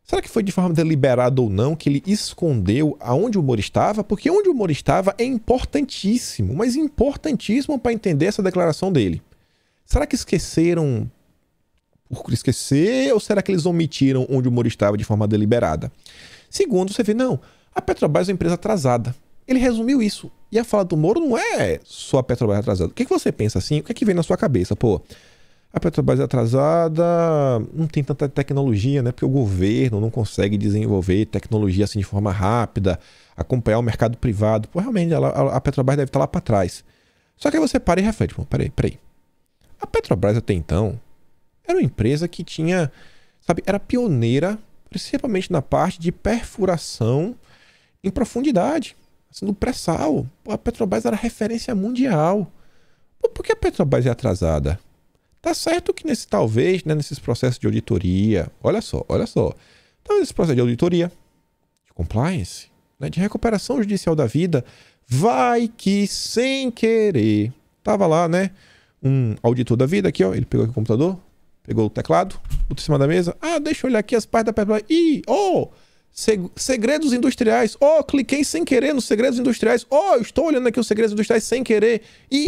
Será que foi de forma deliberada ou não que ele escondeu aonde o Moro estava? Porque onde o Moro estava é importantíssimo, mas importantíssimo para entender essa declaração dele. Será que esqueceram por esquecer ou será que eles omitiram onde o Moro estava de forma deliberada? Segundo, você vê, não, a Petrobras é uma empresa atrasada. Ele resumiu isso. E a fala do Moro não é só a Petrobras atrasada. O que você pensa assim? O que é que vem na sua cabeça? Pô, a Petrobras é atrasada, não tem tanta tecnologia, né? Porque o governo não consegue desenvolver tecnologia assim de forma rápida, acompanhar o mercado privado. Pô, realmente, a Petrobras deve estar lá para trás. Só que aí você para e reflete. Pô, peraí. A Petrobras até então era uma empresa que tinha, sabe, era pioneira, principalmente na parte de perfuração em profundidade, assim, do pré-sal. A Petrobras era referência mundial. Pô, por que a Petrobras é atrasada? Tá certo que talvez, né, nesses processos de auditoria, olha só, talvez esse processo de auditoria, de compliance, né, de recuperação judicial da vida, vai que sem querer, tava lá, né, um auditor da vida aqui, ó, ele pegou aqui o computador, pegou o teclado, botou em cima da mesa, deixa eu olhar aqui as partes da Petrobras, segredos industriais. Cliquei sem querer nos segredos industriais. Estou olhando aqui os segredos industriais sem querer.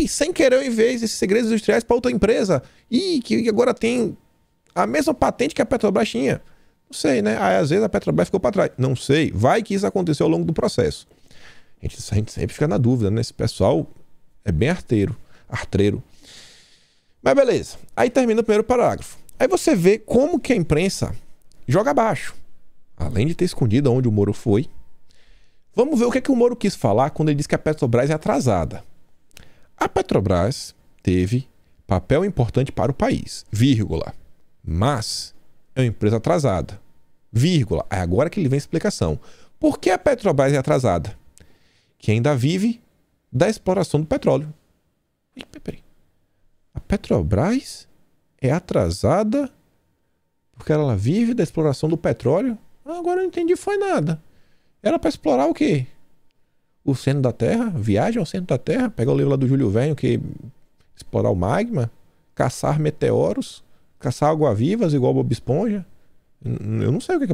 Sem querer eu enviei esses segredos industriais para outra empresa. Que agora tem a mesma patente que a Petrobras tinha. Não sei, né? Aí, às vezes a Petrobras ficou para trás. Não sei. Vai que isso aconteceu ao longo do processo. A gente sempre fica na dúvida, né? Esse pessoal é bem arteiro. Mas beleza. Aí termina o primeiro parágrafo. Aí você vê como que a imprensa joga abaixo. Além de ter escondido onde o Moro foi, vamos ver o que é que o Moro quis falar quando ele disse que a Petrobras é atrasada. A Petrobras teve papel importante para o país, vírgula, mas é uma empresa atrasada, vírgula. É agora que ele vem a explicação. Por que a Petrobras é atrasada? Que ainda vive da exploração do petróleo. Peraí. A Petrobras é atrasada porque ela vive da exploração do petróleo? Agora eu não entendi, foi nada. Era para explorar o quê? O centro da Terra? Viagem ao centro da Terra? Pegar o livro lá do Júlio Verne, que explorar o magma? Caçar meteoros? Caçar água-vivas igual Bob Esponja? Eu não sei o que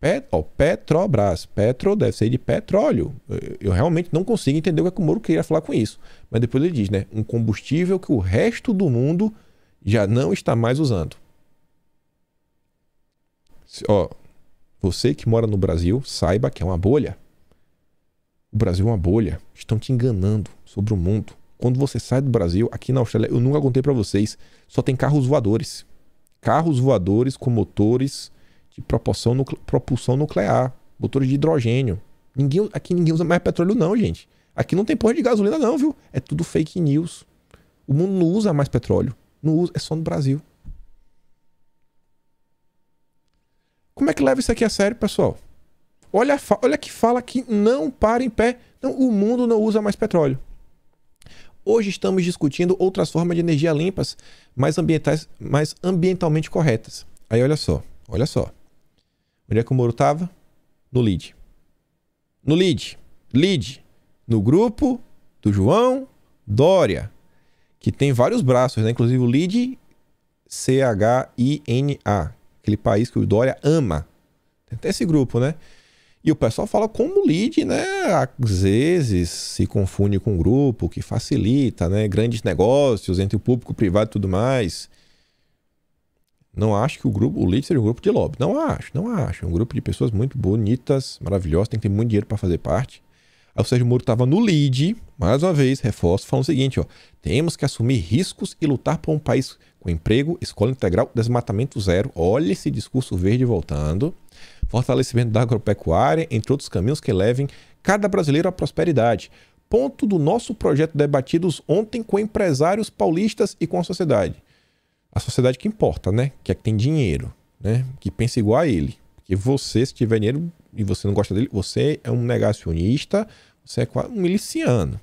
é Petrobras. Petro deve ser de petróleo. Eu realmente não consigo entender o que o Moro queria falar com isso. Mas depois ele diz, né? Um combustível que o resto do mundo já não está mais usando. Você que mora no Brasil, saiba que é uma bolha. O Brasil é uma bolha. Estão te enganando sobre o mundo. Quando você sai do Brasil, aqui na Austrália, eu nunca contei para vocês, só tem carros voadores. Carros voadores com motores de propulsão nuclear, motores de hidrogênio. Aqui ninguém usa mais petróleo não, gente. Aqui não tem porra de gasolina não, viu? É tudo fake news. O mundo não usa mais petróleo. Não usa, é só no Brasil. Como é que leva isso aqui a sério, pessoal? Olha que fala que não para em pé. Não, o mundo não usa mais petróleo. Hoje estamos discutindo outras formas de energia limpas, mais ambientalmente corretas. Aí olha só. Onde é que o Moro estava? No LEAD. No grupo do João Dória, que tem vários braços, né? Inclusive o LEAD CHINA. Aquele país que o Dória ama. Tem até esse grupo, né? E o pessoal fala como o LEAD, né? Às vezes se confunde com o grupo, que facilita, né? Grandes negócios entre o público e o privado e tudo mais. Não acho que o LEAD seja um grupo de lobby. Não acho. É um grupo de pessoas muito bonitas, maravilhosas, tem que ter muito dinheiro para fazer parte. Aí o Sérgio Moro estava no LEAD, mais uma vez, reforço, falando o seguinte, temos que assumir riscos e lutar por um país com emprego, escola integral, desmatamento zero. Olha esse discurso verde voltando. Fortalecimento da agropecuária, entre outros caminhos que levem cada brasileiro à prosperidade. Ponto do nosso projeto debatidos ontem com empresários paulistas e com a sociedade. A sociedade que importa, né? Que é que tem dinheiro, né? Que pensa igual a ele. Porque você, se tiver dinheiro e você não gosta dele, você é um negacionista, você é quase um miliciano.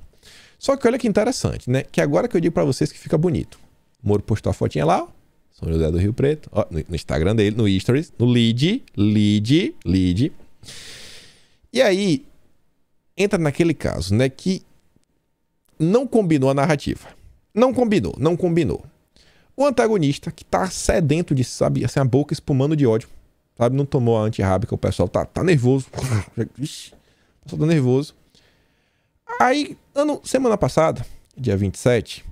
Só que olha que interessante, né? Que agora que eu digo pra vocês que fica bonito. O Moro postou a fotinha lá, ó, São José do Rio Preto, ó, no Instagram dele, no Stories, no lead. E aí, entra naquele caso, né? Que não combinou a narrativa. Não combinou. O antagonista, que tá sedento de, sabe, assim, a boca espumando de ódio, sabe? Não tomou a antirrábica, o pessoal tá nervoso. Ixi, o pessoal tá nervoso. Aí, semana passada, dia 27,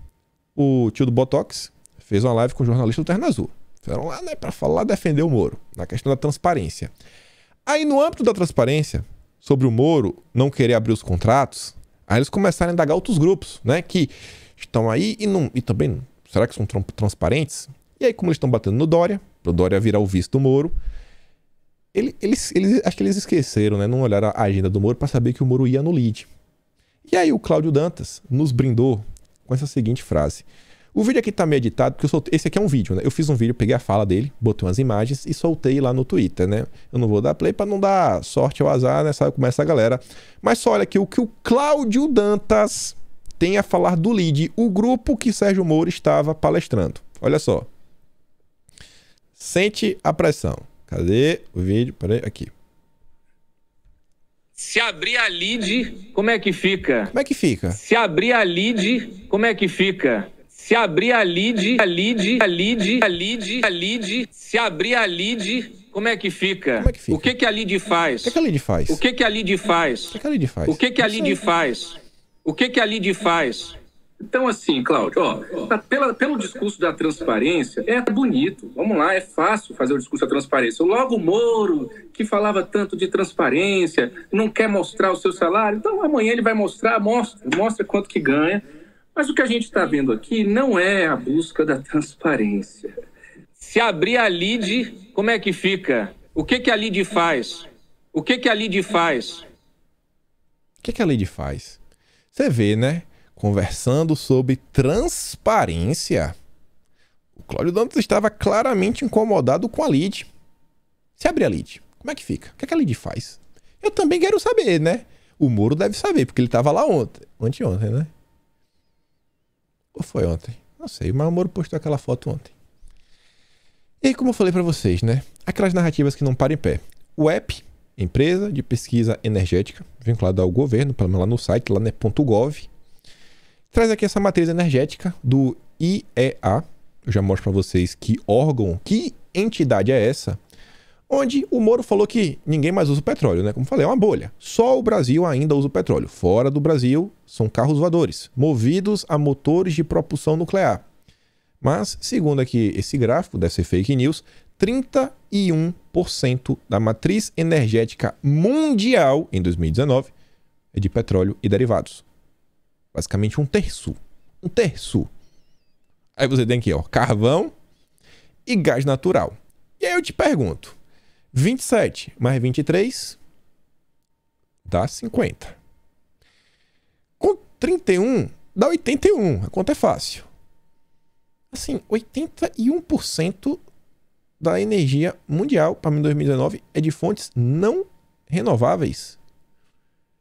o tio do Botox fez uma live com o jornalista do Terno Azul. Foram lá, né, pra falar, defender o Moro, na questão da transparência. Aí, no âmbito da transparência, sobre o Moro não querer abrir os contratos, aí eles começaram a indagar outros grupos, né, que estão aí e também, será que são transparentes? E aí, como eles estão batendo no Dória, pro Dória virar o vice do Moro, eles acho que eles esqueceram, né, não olharam a agenda do Moro para saber que o Moro ia no lead. E aí o Cláudio Dantas nos brindou com essa seguinte frase. O vídeo aqui tá meio editado, porque esse aqui é um vídeo, né? Eu fiz um vídeo, peguei a fala dele, botei umas imagens e soltei lá no Twitter, né? Eu não vou dar play pra não dar sorte ao azar, né? Sabe como é essa galera. Mas só olha aqui o que o Cláudio Dantas tem a falar do lead, o grupo que Sérgio Moro estava palestrando. Olha só. Sente a pressão. Cadê o vídeo? Peraí, aqui. Se abrir a lead, como é que fica? Como é que fica? Se abrir a lead, como é que fica? Se abrir a lead, se abrir a lead, como é que fica? Como é que fica? O que a lead faz? O que a lead faz? O que a lead faz? O que a lead faz? O que a lead faz? O que a lead faz? Então, assim, Cláudio, pelo discurso da transparência, é bonito. Vamos lá, é fácil fazer o discurso da transparência. Logo o Moro, que falava tanto de transparência, não quer mostrar o seu salário, então amanhã ele vai mostrar, mostra quanto que ganha. Mas o que a gente está vendo aqui não é a busca da transparência. Se abrir a lead, como é que fica? O que a lead faz? O que a lead faz? O que a lead faz? Você vê, né? Conversando sobre transparência, o Cláudio Dantas estava claramente incomodado com a lead. Se abrir a lead, como é que fica? O que a lead faz? Eu também quero saber, né? O Moro deve saber, porque ele estava lá anteontem, né? Ou foi ontem? Não sei, mas o Moro postou aquela foto ontem. E aí, como eu falei para vocês, né? Aquelas narrativas que não param em pé. O EP, empresa de pesquisa energética, vinculada ao governo, pelo menos lá no site, lá né, .gov, traz aqui essa matriz energética do IEA. Eu já mostro para vocês que órgão, que entidade é essa, onde o Moro falou que ninguém mais usa o petróleo, né? Como falei, é uma bolha. Só o Brasil ainda usa o petróleo. Fora do Brasil, são carros voadores, movidos a motores de propulsão nuclear. Mas, segundo aqui esse gráfico, deve ser fake news, 31% da matriz energética mundial em 2019 é de petróleo e derivados. Basicamente um terço. Um terço. Aí você tem aqui, ó, carvão e gás natural. E aí eu te pergunto, 27 mais 23 dá 50. Com 31 dá 81. A conta é fácil. Assim, 81% da energia mundial para 2019 é de fontes não renováveis.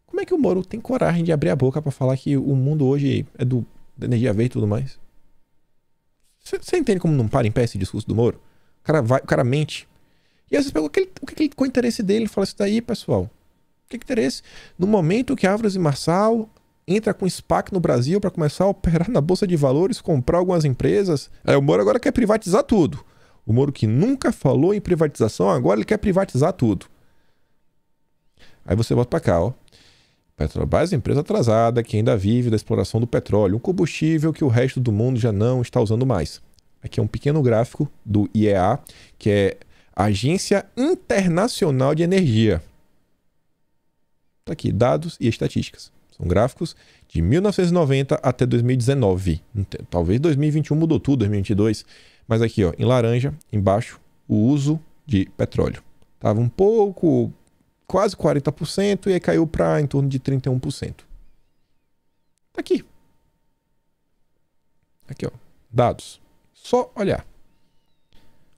Como é que o Moro tem coragem de abrir a boca para falar que o mundo hoje é da energia verde e tudo mais? Você entende como não para em pé esse discurso do Moro? O cara mente. E aí você pega qual é o interesse dele? Fala isso daí, pessoal. Que interesse? No momento que a Álvares e Marçal entra com SPAC no Brasil para começar a operar na Bolsa de Valores, comprar algumas empresas, aí o Moro agora quer privatizar tudo. O Moro que nunca falou em privatização, agora ele quer privatizar tudo. Aí você volta para cá, ó. Petrobras é empresa atrasada que ainda vive da exploração do petróleo, um combustível que o resto do mundo já não está usando mais. Aqui é um pequeno gráfico do IEA, que é a Agência Internacional de Energia. Tá aqui, dados e estatísticas. São gráficos de 1990 até 2019. Talvez 2021 mudou tudo, 2022. Mas aqui, ó, em laranja, embaixo, o uso de petróleo. Tava um pouco, quase 40%, e aí caiu para em torno de 31%. Tá aqui. Aqui, ó, dados. Só olhar.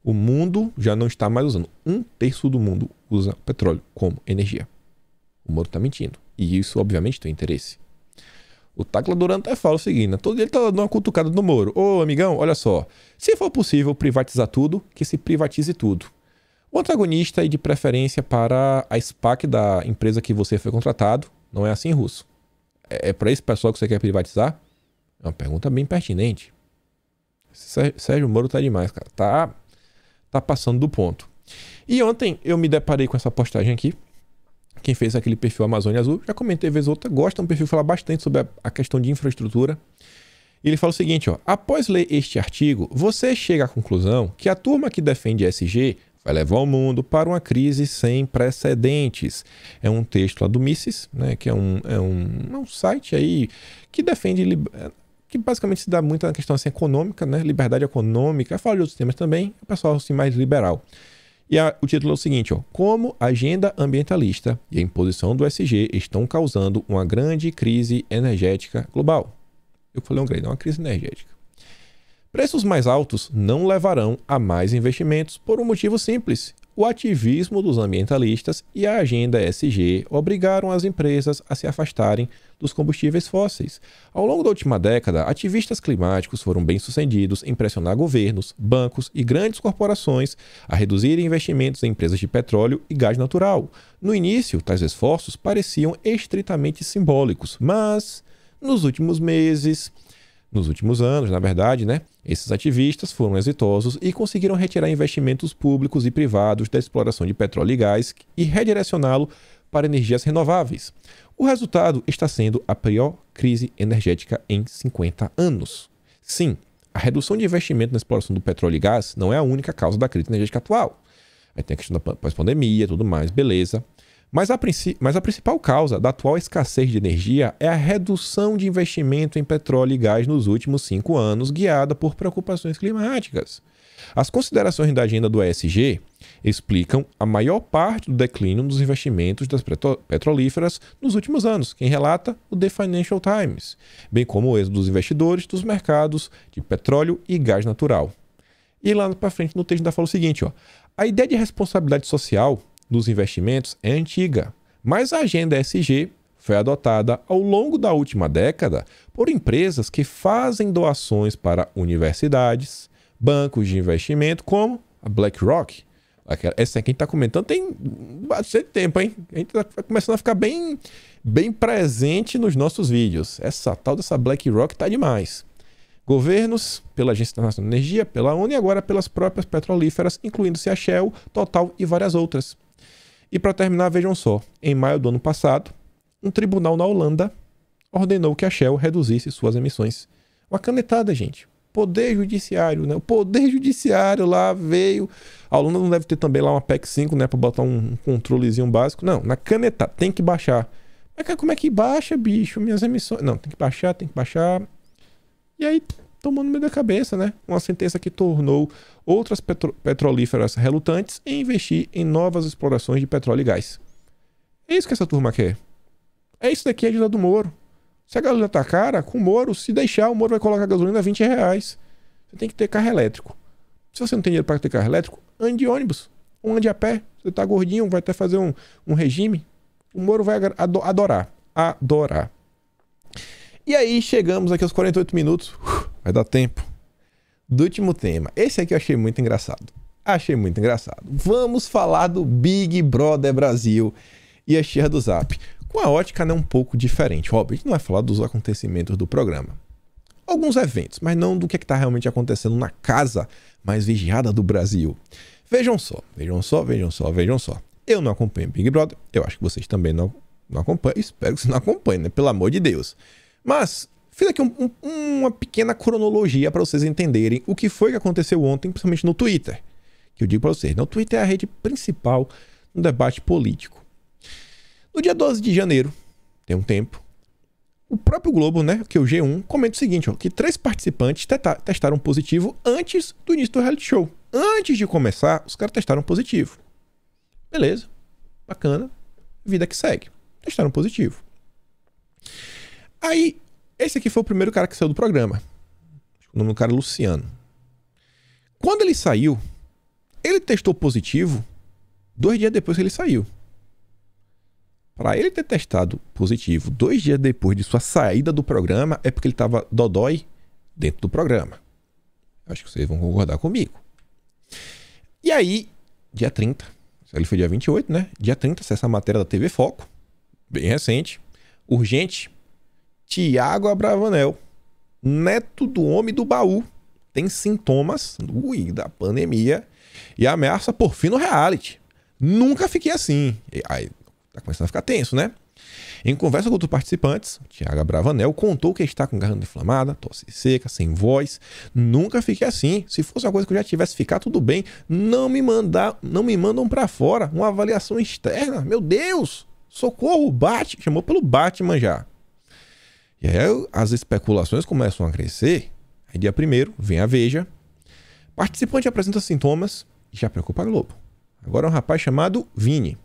O mundo já não está mais usando. Um terço do mundo usa petróleo como energia. O Moro está mentindo. E isso, obviamente, tem interesse. O Tacla Duran até fala o seguinte, né? Todo dia ele tá dando uma cutucada no Moro. Ô, amigão, olha só. Se for possível privatizar tudo, que se privatize tudo. O antagonista e de preferência para a SPAC da empresa que você foi contratado. Não é assim, Russo? É para esse pessoal que você quer privatizar? É uma pergunta bem pertinente. Sérgio Moro tá demais, cara. Tá passando do ponto. E ontem eu me deparei com essa postagem aqui. Quem fez aquele perfil Amazônia Azul, já comentei vez ou outra, gosta de um perfil que fala bastante sobre a questão de infraestrutura. E ele fala o seguinte, ó, após ler este artigo, você chega à conclusão que a turma que defende ESG vai levar o mundo para uma crise sem precedentes. É um texto lá do Mises, né, que é um site aí que defende, que basicamente se dá muito na questão assim, econômica, né, liberdade econômica, fala de outros temas também, o pessoal assim, mais liberal. E o título é o seguinte, ó, como a agenda ambientalista e a imposição do ESG estão causando uma grande crise energética global. Eu falei uma crise energética. Preços mais altos não levarão a mais investimentos por um motivo simples. O ativismo dos ambientalistas e a agenda ESG obrigaram as empresas a se afastarem dos combustíveis fósseis. Ao longo da última década, ativistas climáticos foram bem-sucedidos em pressionar governos, bancos e grandes corporações a reduzirem investimentos em empresas de petróleo e gás natural. No início, tais esforços pareciam estritamente simbólicos, mas nos últimos anos, na verdade, né, esses ativistas foram exitosos e conseguiram retirar investimentos públicos e privados da exploração de petróleo e gás e redirecioná-lo para energias renováveis. O resultado está sendo a pior crise energética em 50 anos. Sim, a redução de investimento na exploração do petróleo e gás não é a única causa da crise energética atual. Aí tem a questão da pós-pandemia e tudo mais, beleza. Mas a principal causa da atual escassez de energia é a redução de investimento em petróleo e gás nos últimos 5 anos, guiada por preocupações climáticas. As considerações da agenda do ESG explicam a maior parte do declínio dos investimentos das petrolíferas nos últimos anos, quem relata o The Financial Times, bem como o êxodo dos investidores dos mercados de petróleo e gás natural. E lá para frente no texto ainda fala o seguinte, ó, a ideia de responsabilidade social dos investimentos é antiga, mas a agenda ESG foi adotada ao longo da última década por empresas que fazem doações para universidades, bancos de investimento como a BlackRock. Essa aqui que a gente está comentando tem bastante tempo, hein? A gente está começando a ficar bem presente nos nossos vídeos. Essa tal dessa BlackRock está demais. Governos, pela Agência Internacional de Energia, pela ONU e agora pelas próprias petrolíferas, incluindo-se a Shell, Total e várias outras. E para terminar, vejam só, em maio do ano passado, um tribunal na Holanda ordenou que a Shell reduzisse suas emissões. Uma canetada, gente. Poder Judiciário, né? O Poder Judiciário lá veio. A Holanda não deve ter também lá uma PEC 5, né? Para botar um controlezinho básico. Não, na canetada, tem que baixar. Mas como é que baixa, bicho? Minhas emissões. Não, tem que baixar. E aí, tomou no meio da cabeça, né? Uma sentença que tornou outras petrolíferas relutantes em investir em novas explorações de petróleo e gás. É isso que essa turma quer. É isso daqui a ajuda do Moro. Se a gasolina tá cara, com o Moro, se deixar, o Moro vai colocar a gasolina a R$20. Você tem que ter carro elétrico. Se você não tem dinheiro para ter carro elétrico, ande de ônibus. Ou ande a pé. Você tá gordinho, vai até fazer um regime. O Moro vai adorar. E aí chegamos aqui aos 48 minutos. Vai dar tempo. Do último tema. Esse aqui eu achei muito engraçado. Vamos falar do Big Brother Brasil e a Xirra do Zap. Com a ótica, né, um pouco diferente. Óbvio, a gente não vai falar dos acontecimentos do programa. Alguns eventos, mas não do que está realmente acontecendo na casa mais vigiada do Brasil. Vejam só. Eu não acompanho Big Brother. Eu acho que vocês também não acompanham. Espero que vocês não acompanhem, né? Pelo amor de Deus. Mas fiz aqui uma pequena cronologia para vocês entenderem o que foi que aconteceu ontem, principalmente no Twitter. Que eu digo para vocês, o Twitter é a rede principal no debate político. No dia 12 de janeiro, tem um tempo, o próprio Globo, né, que é o G1, comenta o seguinte, ó, que 3 participantes testaram positivo antes do início do reality show. Antes de começar, os caras testaram positivo. Beleza, bacana, vida que segue. Testaram positivo. Aí, esse aqui foi o primeiro cara que saiu do programa. O nome do cara é Luciano. Quando ele saiu, ele testou positivo 2 dias depois que ele saiu. Para ele ter testado positivo 2 dias depois de sua saída do programa, é porque ele estava dodói dentro do programa. Acho que vocês vão concordar comigo. E aí, dia 30, ele foi dia 28, né? Dia 30, acessa a matéria da TV Foco, bem recente, urgente, Tiago Abravanel, neto do homem do baú, tem sintomas da pandemia e ameaça por fim no reality. Nunca fiquei assim. Aí tá começando a ficar tenso, né? Em conversa com outros participantes, Tiago Abravanel contou que está com garganta inflamada, tosse seca, sem voz. Nunca fiquei assim. Se fosse uma coisa que eu já tivesse ficado tudo bem, não me mandam pra fora. Uma avaliação externa. Meu Deus! Socorro, Batman! Chamou pelo Batman já. E aí as especulações começam a crescer. Aí dia 1º, vem a Veja. Participante apresenta sintomas e já preocupa a Globo. Agora é um rapaz chamado Vini.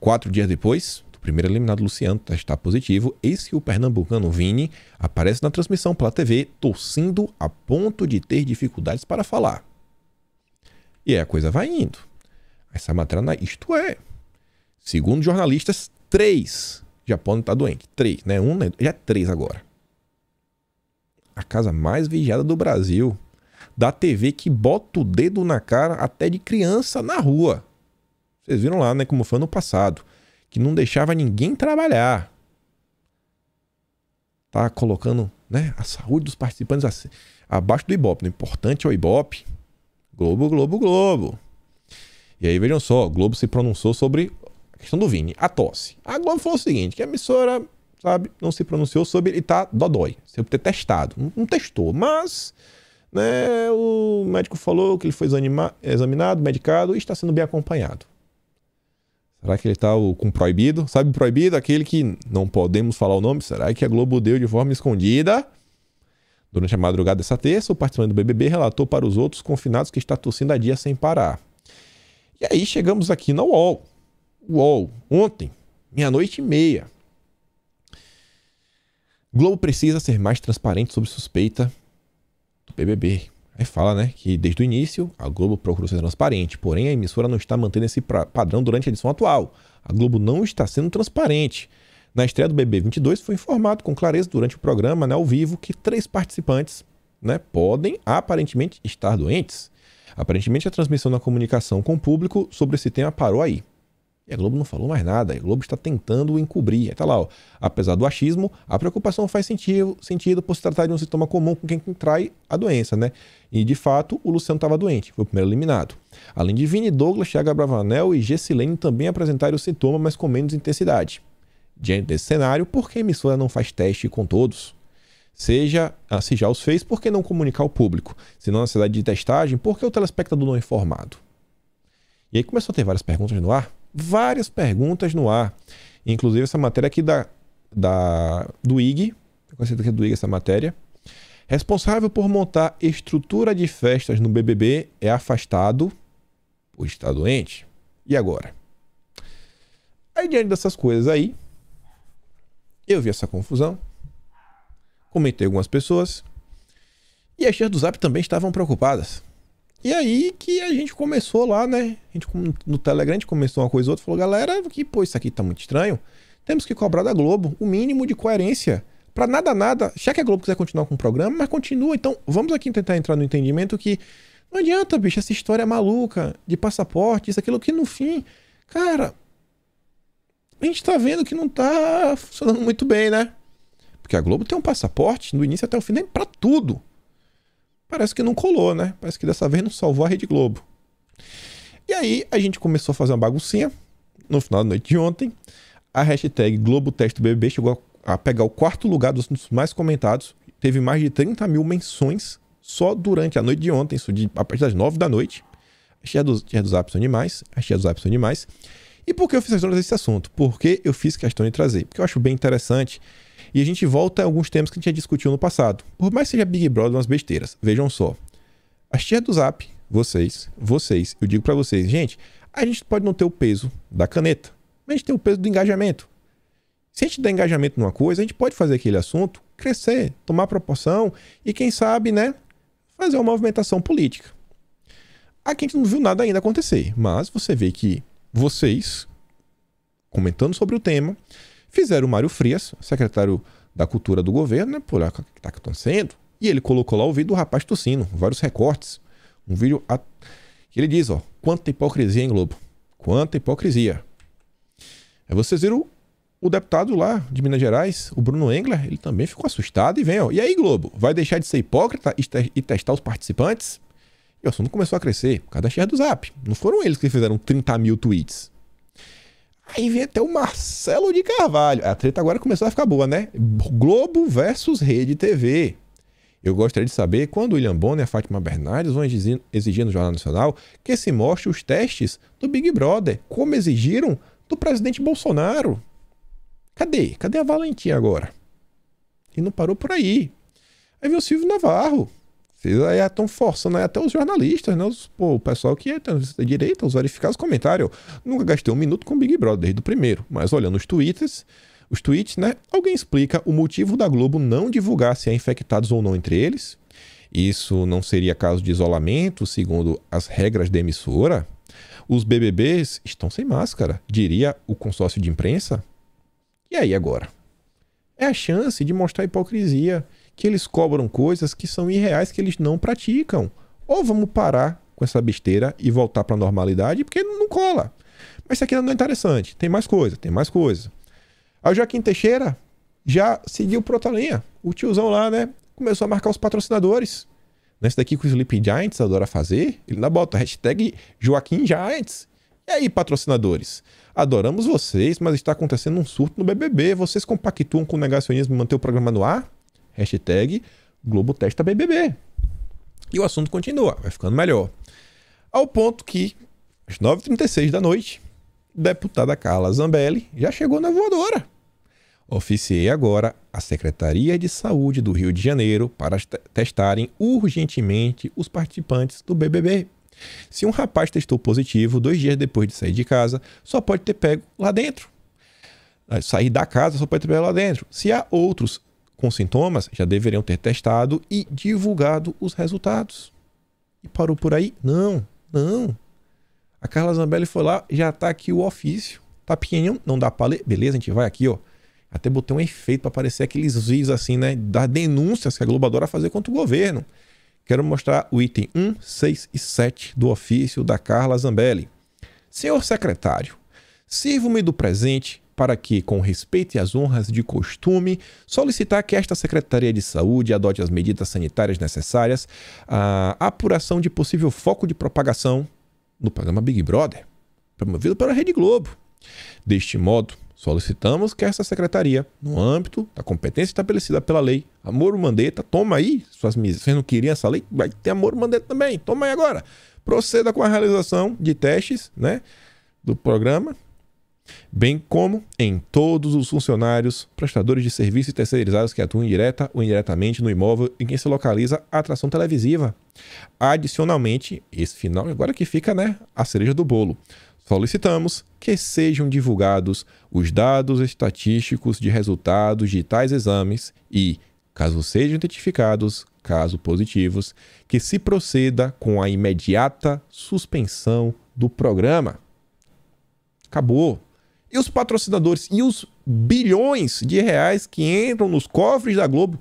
4 dias depois, do primeiro eliminado Luciano testar positivo, eis que o pernambucano Vini aparece na transmissão pela TV, tossindo a ponto de ter dificuldades para falar. E aí a coisa vai indo. Essa matéria, isto é, segundo jornalistas, 3 já podem estar doentes. 3, né? Já é 3 agora. A casa mais vigiada do Brasil. Da TV que bota o dedo na cara até de criança na rua. Vocês viram lá, né, como foi ano passado, que não deixava ninguém trabalhar. Tá colocando, né, a saúde dos participantes assim, abaixo do Ibope. O importante é o Ibope. Globo, Globo, Globo. E aí, vejam só, o Globo se pronunciou sobre a questão do Vini, a tosse. A Globo falou o seguinte, que a emissora, sabe, não se pronunciou sobre ele tá dodói, sobre ter testado. Não testou, mas, né, o médico falou que ele foi examinado, medicado e está sendo bem acompanhado. Será que ele está com proibido? Sabe proibido? Aquele que não podemos falar o nome? Será que a Globo deu de forma escondida? Durante a madrugada dessa terça, o participante do BBB relatou para os outros confinados que está tossindo há dias sem parar. E aí chegamos aqui na UOL. UOL, ontem, 00:30. Globo precisa ser mais transparente sobre suspeita do BBB. Aí fala, né, que desde o início a Globo procurou ser transparente, porém a emissora não está mantendo esse padrão durante a edição atual. A Globo não está sendo transparente. Na estreia do BBB 22 foi informado com clareza durante o programa, né, ao vivo, que 3 participantes, né, podem aparentemente estar doentes. Aparentemente a transmissão da comunicação com o público sobre esse tema parou aí. E a Globo não falou mais nada, a Globo está tentando encobrir. Aí tá lá, ó. Apesar do achismo, a preocupação faz sentido por se tratar de um sintoma comum com quem contrai a doença, né? E de fato, o Luciano estava doente, foi o primeiro eliminado. Além de Vini, Douglas, Tiago Abravanel e Gessilene também apresentaram o sintoma, mas com menos intensidade. Diante desse cenário, por que a emissora não faz teste com todos? Se já os fez, por que não comunicar ao público? Se não na necessidade de testagem, por que o telespectador não é informado? E aí começou a ter várias perguntas no ar. Várias perguntas no ar. Inclusive essa matéria aqui do IG. Eu conheço aqui do IG essa matéria. Responsável por montar estrutura de festas no BBB é afastado por estar doente. E agora? Aí diante dessas coisas aí, eu vi essa confusão. Comentei algumas pessoas. E as tias do Zap também estavam preocupadas. E aí que a gente começou lá, né? A gente, no Telegram, a gente começou uma coisa ou outra. Falou, galera, que pô, isso aqui tá muito estranho. Temos que cobrar da Globo o mínimo de coerência. Pra nada. Já que a Globo quiser continuar com o programa, mas continua. Então, vamos aqui tentar entrar no entendimento que não adianta, bicho, essa história maluca de passaporte, isso, aquilo, que no fim, cara, a gente tá vendo que não tá funcionando muito bem, né? Porque a Globo tem um passaporte do início até o fim, nem pra tudo. Parece que não colou, né? Parece que dessa vez não salvou a Rede Globo. E aí a gente começou a fazer uma baguncinha no final da noite de ontem. A hashtag GloboTesteBBB chegou a pegar o 4º lugar dos mais comentados. Teve mais de 30 mil menções só durante a noite de ontem, isso a partir das 9 da noite. As tias do Zap são demais. As tias do Zap são demais. E por que eu fiz questão desse assunto? Porque eu fiz questão de trazer. Porque eu acho bem interessante. E a gente volta a alguns temas que a gente já discutiu no passado. Por mais que seja Big Brother, umas besteiras. Vejam só. As tias do Zap, vocês, eu digo pra vocês, gente, a gente pode não ter o peso da caneta, mas a gente tem o peso do engajamento. Se a gente der engajamento numa coisa, a gente pode fazer aquele assunto crescer, tomar proporção e, quem sabe, né, fazer uma movimentação política. Aqui a gente não viu nada ainda acontecer, mas você vê que vocês comentando sobre o tema, fizeram o Mário Frias, secretário da Cultura do governo, né? Por lá, o que está acontecendo? E ele colocou lá o vídeo do rapaz tossindo, vários recortes. Um vídeo que ele diz, ó, quanta hipocrisia, hein, Globo? Quanta hipocrisia. Aí vocês viram o deputado lá de Minas Gerais, o Bruno Engler, ele também ficou assustado e vem, ó. E aí, Globo, vai deixar de ser hipócrita e testar os participantes? E o assunto começou a crescer por causa da share do Zap. Não foram eles que fizeram 30 mil tweets. Aí vem até o Marcelo de Carvalho. A treta agora começou a ficar boa, né? Globo versus Rede TV. Eu gostaria de saber quando o William Bonner e a Fátima Bernardes vão exigir no Jornal Nacional que se mostre os testes do Big Brother, como exigiram do presidente Bolsonaro. Cadê? Cadê a valentia agora? E não parou por aí. Aí vem o Silvio Navarro. Vocês aí estão forçando aí até os jornalistas, né? O pessoal que é direita, os verificados comentários. Nunca gastei um minuto com o Big Brother desde o primeiro, mas olhando os tweets, né? Alguém explica o motivo da Globo não divulgar se há infectados ou não entre eles? Isso não seria caso de isolamento, segundo as regras da emissora? Os BBBs estão sem máscara, diria o consórcio de imprensa? E aí agora? É a chance de mostrar a hipocrisia, que eles cobram coisas que são irreais, que eles não praticam. Ou vamos parar com essa besteira e voltar para a normalidade, porque não cola. Mas isso aqui não é interessante. Tem mais coisa, tem mais coisa. Aí o Joaquim Teixeira já seguiu por outra linha. O tiozão lá, né? Começou a marcar os patrocinadores. Nesse daqui que o Sleep Giants adora fazer, ele ainda bota hashtag Joaquim Giants. E aí, patrocinadores? Adoramos vocês, mas está acontecendo um surto no BBB. Vocês compactuam com o negacionismo e manter o programa no ar? Hashtag Globo testa BBB. E o assunto continua, vai ficando melhor. Ao ponto que, às 9h36 da noite, a deputada Carla Zambelli já chegou na voadora. Oficiei agora a Secretaria de Saúde do Rio de Janeiro para testarem urgentemente os participantes do BBB. Se um rapaz testou positivo 2 dias depois de sair de casa, só pode ter pego lá dentro. Sair da casa só pode ter pego lá dentro. Se há outros com sintomas, já deveriam ter testado e divulgado os resultados. E parou por aí? Não. A Carla Zambelli foi lá, já tá aqui o ofício. Tá pequenininho, não dá pra ler. Beleza, a gente vai aqui, ó. Até botei um efeito para aparecer aqueles vídeos assim, né? Das denúncias que a Globo adora fazer contra o governo. Quero mostrar o item 1, 6 e 7 do ofício da Carla Zambelli. Senhor secretário, sirvo-me do presente para que, com respeito e as honras de costume, solicitar que esta Secretaria de Saúde adote as medidas sanitárias necessárias à apuração de possível foco de propagação no programa Big Brother, promovido pela Rede Globo. Deste modo, solicitamos que essa secretaria, no âmbito da competência estabelecida pela lei, Moro Mandetta, toma aí, suas misas, vocês não queriam essa lei? Vai ter Moro Mandetta também, toma aí agora. Proceda com a realização de testes, né, do programa, bem como em todos os funcionários, prestadores de serviços e terceirizados que atuam direta ou indiretamente no imóvel em que se localiza a atração televisiva. Adicionalmente, esse final, agora que fica, né, a cereja do bolo, solicitamos que sejam divulgados os dados estatísticos de resultados de tais exames e, caso sejam identificados casos positivos, que se proceda com a imediata suspensão do programa. Acabou. E os patrocinadores e os bilhões de reais que entram nos cofres da Globo?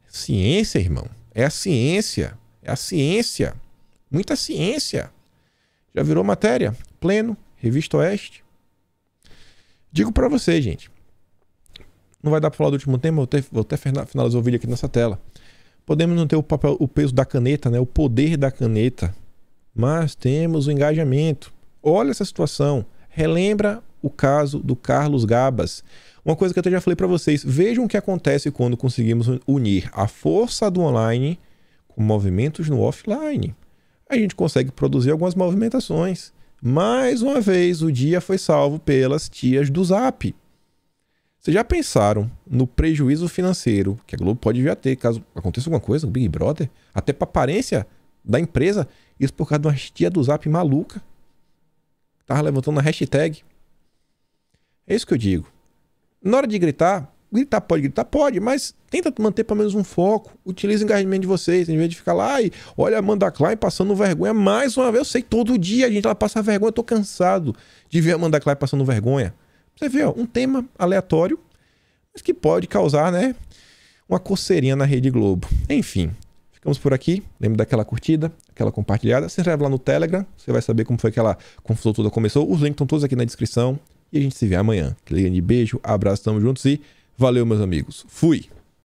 Ciência, irmão. É a ciência. É a ciência. Muita ciência. Já virou matéria? Pleno, Revista Oeste. Digo pra vocês, gente. Não vai dar pra falar do último tema, vou até finalizar o vídeo aqui nessa tela. Podemos não ter o peso da caneta, né? O poder da caneta. Mas temos o engajamento. Olha essa situação. Relembra o caso do Carlos Gabas. Uma coisa que eu já falei para vocês. Vejam o que acontece quando conseguimos unir a força do online com movimentos no offline. A gente consegue produzir algumas movimentações. Mais uma vez, o dia foi salvo pelas tias do Zap. Vocês já pensaram no prejuízo financeiro que a Globo pode vir a ter caso aconteça alguma coisa no Big Brother? Até para a aparência da empresa. Isso por causa de uma tia do Zap maluca. Tava levantando a hashtag. É isso que eu digo. Na hora de gritar, gritar, pode, mas tenta manter pelo menos um foco. Utilize o engajamento de vocês, em vez de ficar lá e olha a Amanda Klein passando vergonha mais uma vez. Eu sei, todo dia a gente ela passa vergonha, eu tô cansado de ver a Amanda Klein passando vergonha. Você vê, ó, um tema aleatório, mas que pode causar, né, uma coceirinha na Rede Globo. Enfim, ficamos por aqui. Lembra daquela curtida, aquela compartilhada. Se inscreve lá no Telegram, você vai saber como foi que aquela confusão toda começou. Os links estão todos aqui na descrição. E a gente se vê amanhã. Aquele grande beijo, abraço, tamo juntos e valeu, meus amigos. Fui!